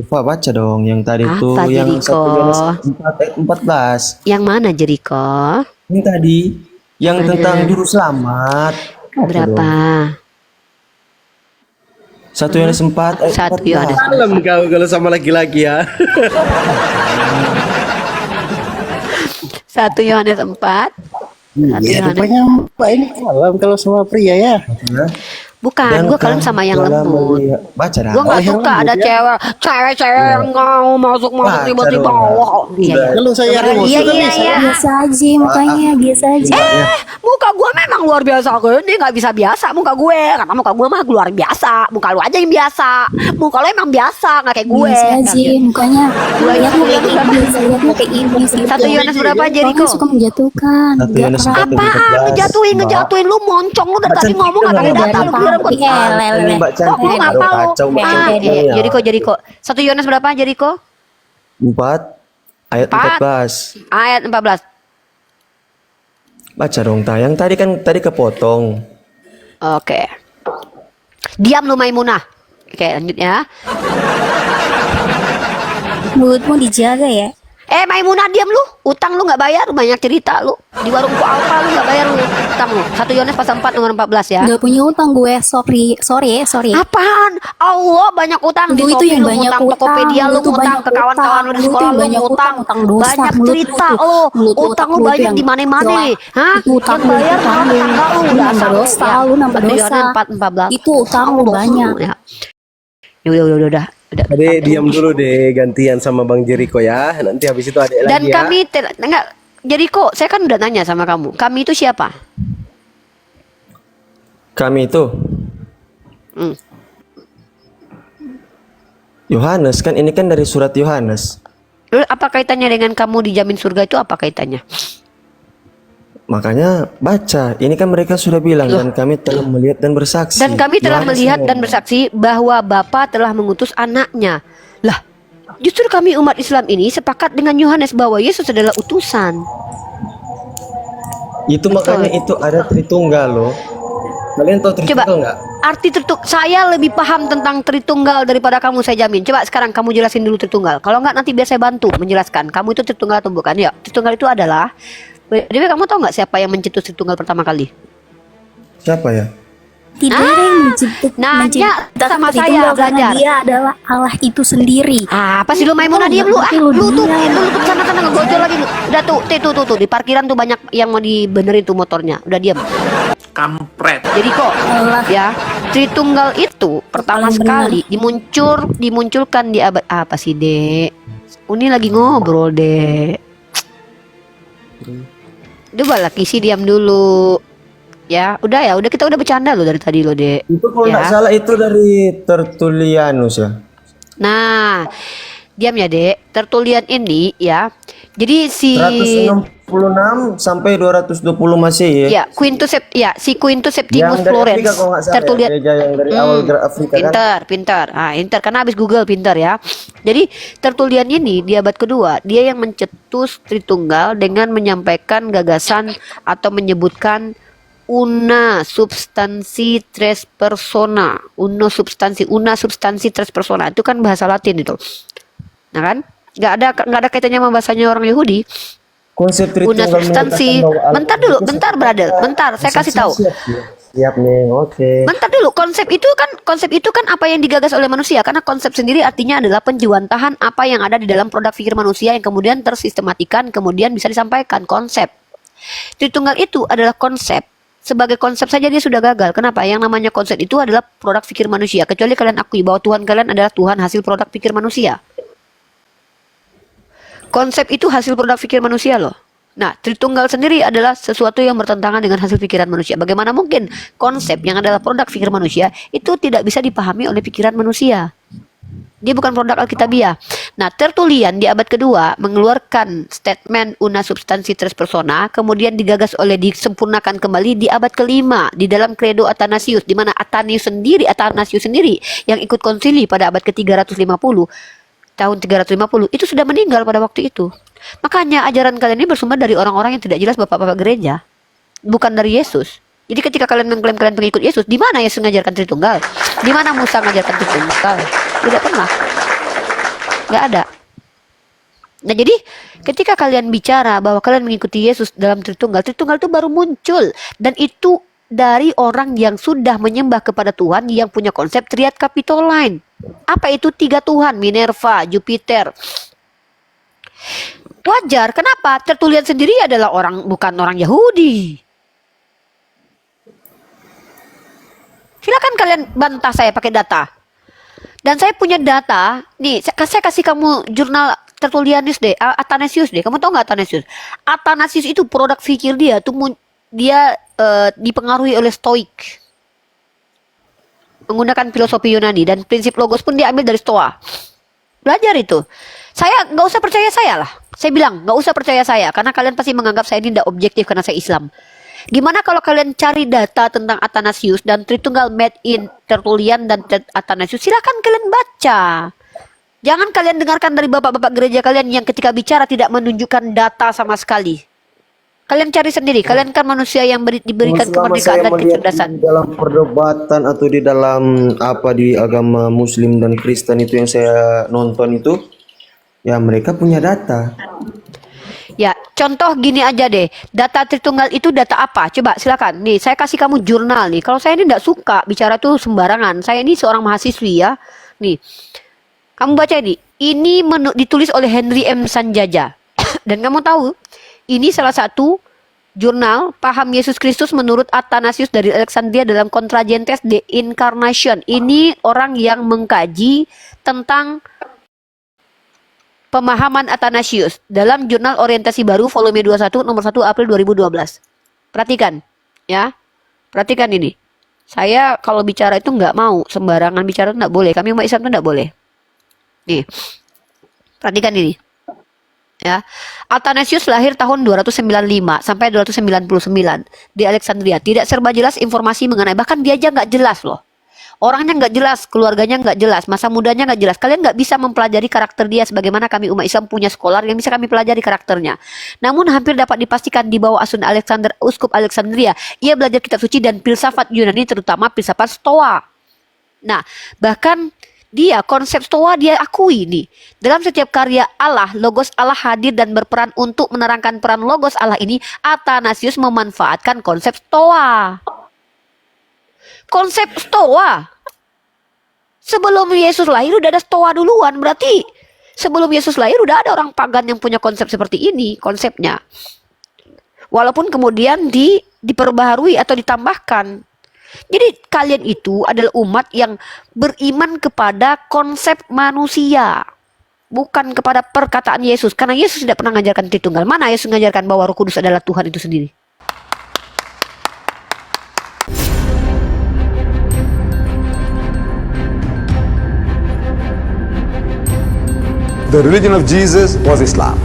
Baca dong yang tadi tuh yang 1 Yohanes 4 ayat 14. Yang mana Jericho? Yang tadi yang tentang juru selamat. Berapa? 1 Yohanes 4 ayat 14. Malam kau kalau sama laki-laki ya. 1 Yohanes 4. Iya, rupanya Mbak ini kalem kalau sama pria ya. Bukan, gue kalem sama yang lembut. Baca dah. Gue gak suka ada cewek yang mau masuk tiba-tiba. Kalau saya Iya. Biasa aja mukanya, biasa aja. Muka gue memang luar biasa. Ini gak bisa biasa muka gue. Karena muka gue mah luar biasa. Muka lu aja yang biasa. Muka lu emang biasa, gak kayak gue. Biasa aja mukanya. Lihatnya biasa, lihatnya kayak ini sih. 1 Yohanes berapa Jericho? Suka menjatuhkan. Apaan? Ngejatuhin lu moncong lu dari tadi ngomong gak pakai data lu. Kok lu ngapal lu? Jericho 1 Yohanes berapa Jericho? 4 ayat 14. Ayat 14. Baca dong tayang tadi kepotong. Oke. Diam lu Maimunah. Oke lanjut ya. mulutmu dijaga ya. Maimunah diam lu, utang lu nggak bayar, banyak cerita lu. Di warung ku Alfa lu nggak bayar lu, utang lu. 1 Yohanes pasal 4 nomor 14 ya. Gak punya utang gue, sorry. Apaan? Allah banyak utang di Lu itu Shopee, yang lu banyak ngutang, utang, Tokopedia lu lu itu ngutang, banyak ke kawan-kawan lu di utang, lu itu sekolah yang lu banyak ngutang, utang dosa, banyak mulut cerita itu, lu, mulut utang lu lu itu banyak yang di mana-mana, jelek. hah? Itu utang Yang lu, bayar utang malah lu. tetangga lu, Lu nambah dasar lu, dosa, ya. lu nambah 1 dosa. Yohanes 4:14. Itu utang lu banyak. Ya. Udah. Tadi diam dulu deh, gantian sama Bang Jericho ya. Nanti habis itu adek Dan lagi ya. kami enggak, jadi kok saya kan udah nanya sama kamu. Kami itu siapa? Kami itu Yohanes, kan ini kan dari surat Yohanes. Lalu apa kaitannya dengan kamu dijamin surga itu, apa kaitannya? Makanya baca, ini kan mereka sudah bilang dan kami telah melihat dan bersaksi. Dan kami telah Yohanes melihat dan ngomong. bersaksi bahwa Bapa telah mengutus anaknya. Lah, justru kami umat Islam ini sepakat dengan Yohanes bahwa Yesus adalah utusan. Itu makanya itu ada Tritunggal loh. Kalian tahu Coba Tritunggal nggak? arti saya lebih paham tentang Tritunggal daripada kamu, saya jamin. Coba sekarang kamu jelasin dulu Tritunggal. Kalau nggak nanti biar saya bantu menjelaskan. Kamu itu Tritunggal atau bukan? Ya, Tritunggal itu adalah. Dewi, kamu tahu nggak siapa yang mencetus Tritunggal pertama kali? Siapa ya? Tidak ada yang Nanya sama saya, Tritunggal karena belajar. dia adalah Allah itu sendiri. Apa sih lu Maimunah diam lu? Lu tuh sana ngegojol lagi lu. Udah tuh di parkiran tuh banyak yang mau dibenerin tuh motornya. Udah diam. Kampret. Jadi kok ya, Tritunggal itu pertama sekali dimunculkan di abad apa sih, Dek? Uni lagi ngobrol, Dek. Coba lagi sih diam dulu. Ya, udah kita udah bercanda lo dari tadi lo, Dek. Itu kalau nggak Ya. salah itu dari Tertullianus ya. Nah, diam ya, Dek. Tertullian ini ya. Jadi si 166 sampai 220 Masehi ya. ya, si Quintus Septimus Yang dari Florens. Afrika kalau nggak salah ya, Tertullian. gereja yang dari awal Afrika kan. Pintar. Pintar karena habis Google pintar ya. Jadi Tertullian ini di abad kedua dia yang mencetus Tritunggal dengan menyampaikan gagasan atau menyebutkan una substansi tres persona. Una substansi tres persona. Itu kan bahasa Latin itu. Nah kan? Nggak ada kaitannya sama bahasanya orang Yahudi. Konsep Una Tritunggal substansi. menyatakan bahwa Bentar dulu, bentar brother. Bentar, saya kasih tahu. Siap nih, oke. Bentar dulu, konsep itu kan apa yang digagas oleh manusia, karena konsep sendiri artinya adalah penjuantahan apa yang ada di dalam produk pikir manusia yang kemudian tersistematikan, kemudian bisa disampaikan konsep. Tritunggal itu adalah konsep. Sebagai konsep saja dia sudah gagal. Kenapa? Yang namanya konsep itu adalah produk pikir manusia. Kecuali kalian akui bahwa Tuhan kalian adalah Tuhan hasil produk pikir manusia. Konsep itu hasil produk pikir manusia loh. Nah, Tritunggal sendiri adalah sesuatu yang bertentangan dengan hasil pikiran manusia. Bagaimana mungkin konsep yang adalah produk pikir manusia itu tidak bisa dipahami oleh pikiran manusia? Dia bukan produk Alkitabiah. Nah, Tertullian di abad kedua mengeluarkan statement una substansi tres persona, kemudian digagas oleh disempurnakan kembali di abad kelima di dalam Credo Athanasius, di mana Athanasius sendiri yang ikut konsili pada abad ke-350 tahun 350 itu sudah meninggal pada waktu itu. Makanya ajaran kalian ini bersumber dari orang-orang yang tidak jelas bapak-bapak gereja, bukan dari Yesus. Jadi ketika kalian mengklaim kalian pengikut Yesus, di mana Yesus mengajarkan Tritunggal? Di mana Musa mengajarkan Tritunggal? Tidak pernah. Nggak ada. Nah, jadi ketika kalian bicara bahwa kalian mengikuti Yesus dalam Tritunggal itu baru muncul, dan itu dari orang yang sudah menyembah kepada Tuhan yang punya konsep triad kapitoline. Apa itu 3 Tuhan? Minerva, Jupiter. Wajar, kenapa? Tertullian sendiri adalah bukan orang Yahudi. Silakan kalian bantah saya pakai data. Dan saya punya data. Nih, saya kasih kamu jurnal Tertullianus deh, Athanasius deh. Kamu tahu nggak Athanasius? Athanasius itu produk fikir dia tuh dia dipengaruhi oleh Stoik. Menggunakan filosofi Yunani, dan prinsip logos pun diambil dari Stoa. Belajar itu. Saya nggak usah percaya saya lah. Saya bilang nggak usah percaya saya, karena kalian pasti menganggap saya ini tidak objektif karena saya Islam. Gimana kalau kalian cari data tentang Athanasius dan Tritunggal made in Tertullian dan Athanasius? Silakan kalian baca. Jangan kalian dengarkan dari bapak-bapak gereja kalian yang ketika bicara tidak menunjukkan data sama sekali. Kalian cari sendiri. Kalian kan manusia yang diberikan kemerdekaan dan kecerdasan. Di dalam perdebatan atau di dalam di agama Muslim dan Kristen itu yang saya nonton itu, Ya mereka punya data. Ya, contoh gini aja deh. Data Tritunggal itu data apa? Coba silakan. Nih, saya kasih kamu jurnal nih. Kalau saya ini enggak suka bicara tuh sembarangan. Saya ini seorang mahasiswi ya. Nih, kamu baca ini. Ini ditulis oleh Henry M. Sanjaya. Dan kamu tahu, ini salah satu jurnal Paham Yesus Kristus menurut Athanasius dari Alexandria dalam Contra-Gentes de Incarnation. Ini orang yang mengkaji tentang pemahaman Athanasius dalam Jurnal Orientasi Baru volume 21 nomor 1 April 2012. Perhatikan ya. Perhatikan ini. Saya kalau bicara itu nggak mau sembarangan bicara, itu nggak boleh. Kami umat Islam itu nggak boleh. Nih. Perhatikan ini. Ya. Athanasius lahir tahun 295 sampai 299 di Alexandria. Tidak serba jelas informasi mengenai, bahkan dia aja nggak jelas loh. Orangnya nggak jelas, keluarganya nggak jelas, masa mudanya nggak jelas. Kalian nggak bisa mempelajari karakter dia sebagaimana kami umat Islam punya scholar yang bisa kami pelajari karakternya. Namun hampir dapat dipastikan di bawah asuhan Uskup Alexandria, ia belajar kitab suci dan filsafat Yunani, terutama filsafat Stoa. Nah, bahkan dia konsep Stoa dia akui nih. Dalam setiap karya Allah, logos Allah hadir dan berperan untuk menerangkan peran logos Allah ini. Athanasius memanfaatkan konsep Stoa. Konsep Stoa. Sebelum Yesus lahir udah ada Stoa duluan. Berarti sebelum Yesus lahir udah ada orang pagan yang punya konsep seperti ini. Konsepnya. Walaupun kemudian diperbaharui atau ditambahkan. Jadi kalian itu adalah umat yang beriman kepada konsep manusia. Bukan kepada perkataan Yesus. Karena Yesus tidak pernah mengajarkan Tritunggal. Mana Yesus mengajarkan bahwa Roh Kudus adalah Tuhan itu sendiri? The religion of Jesus was Islam.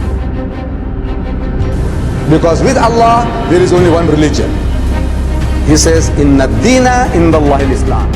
Because with Allah, there is only one religion. He says, Inna dina indallahi al-Islam.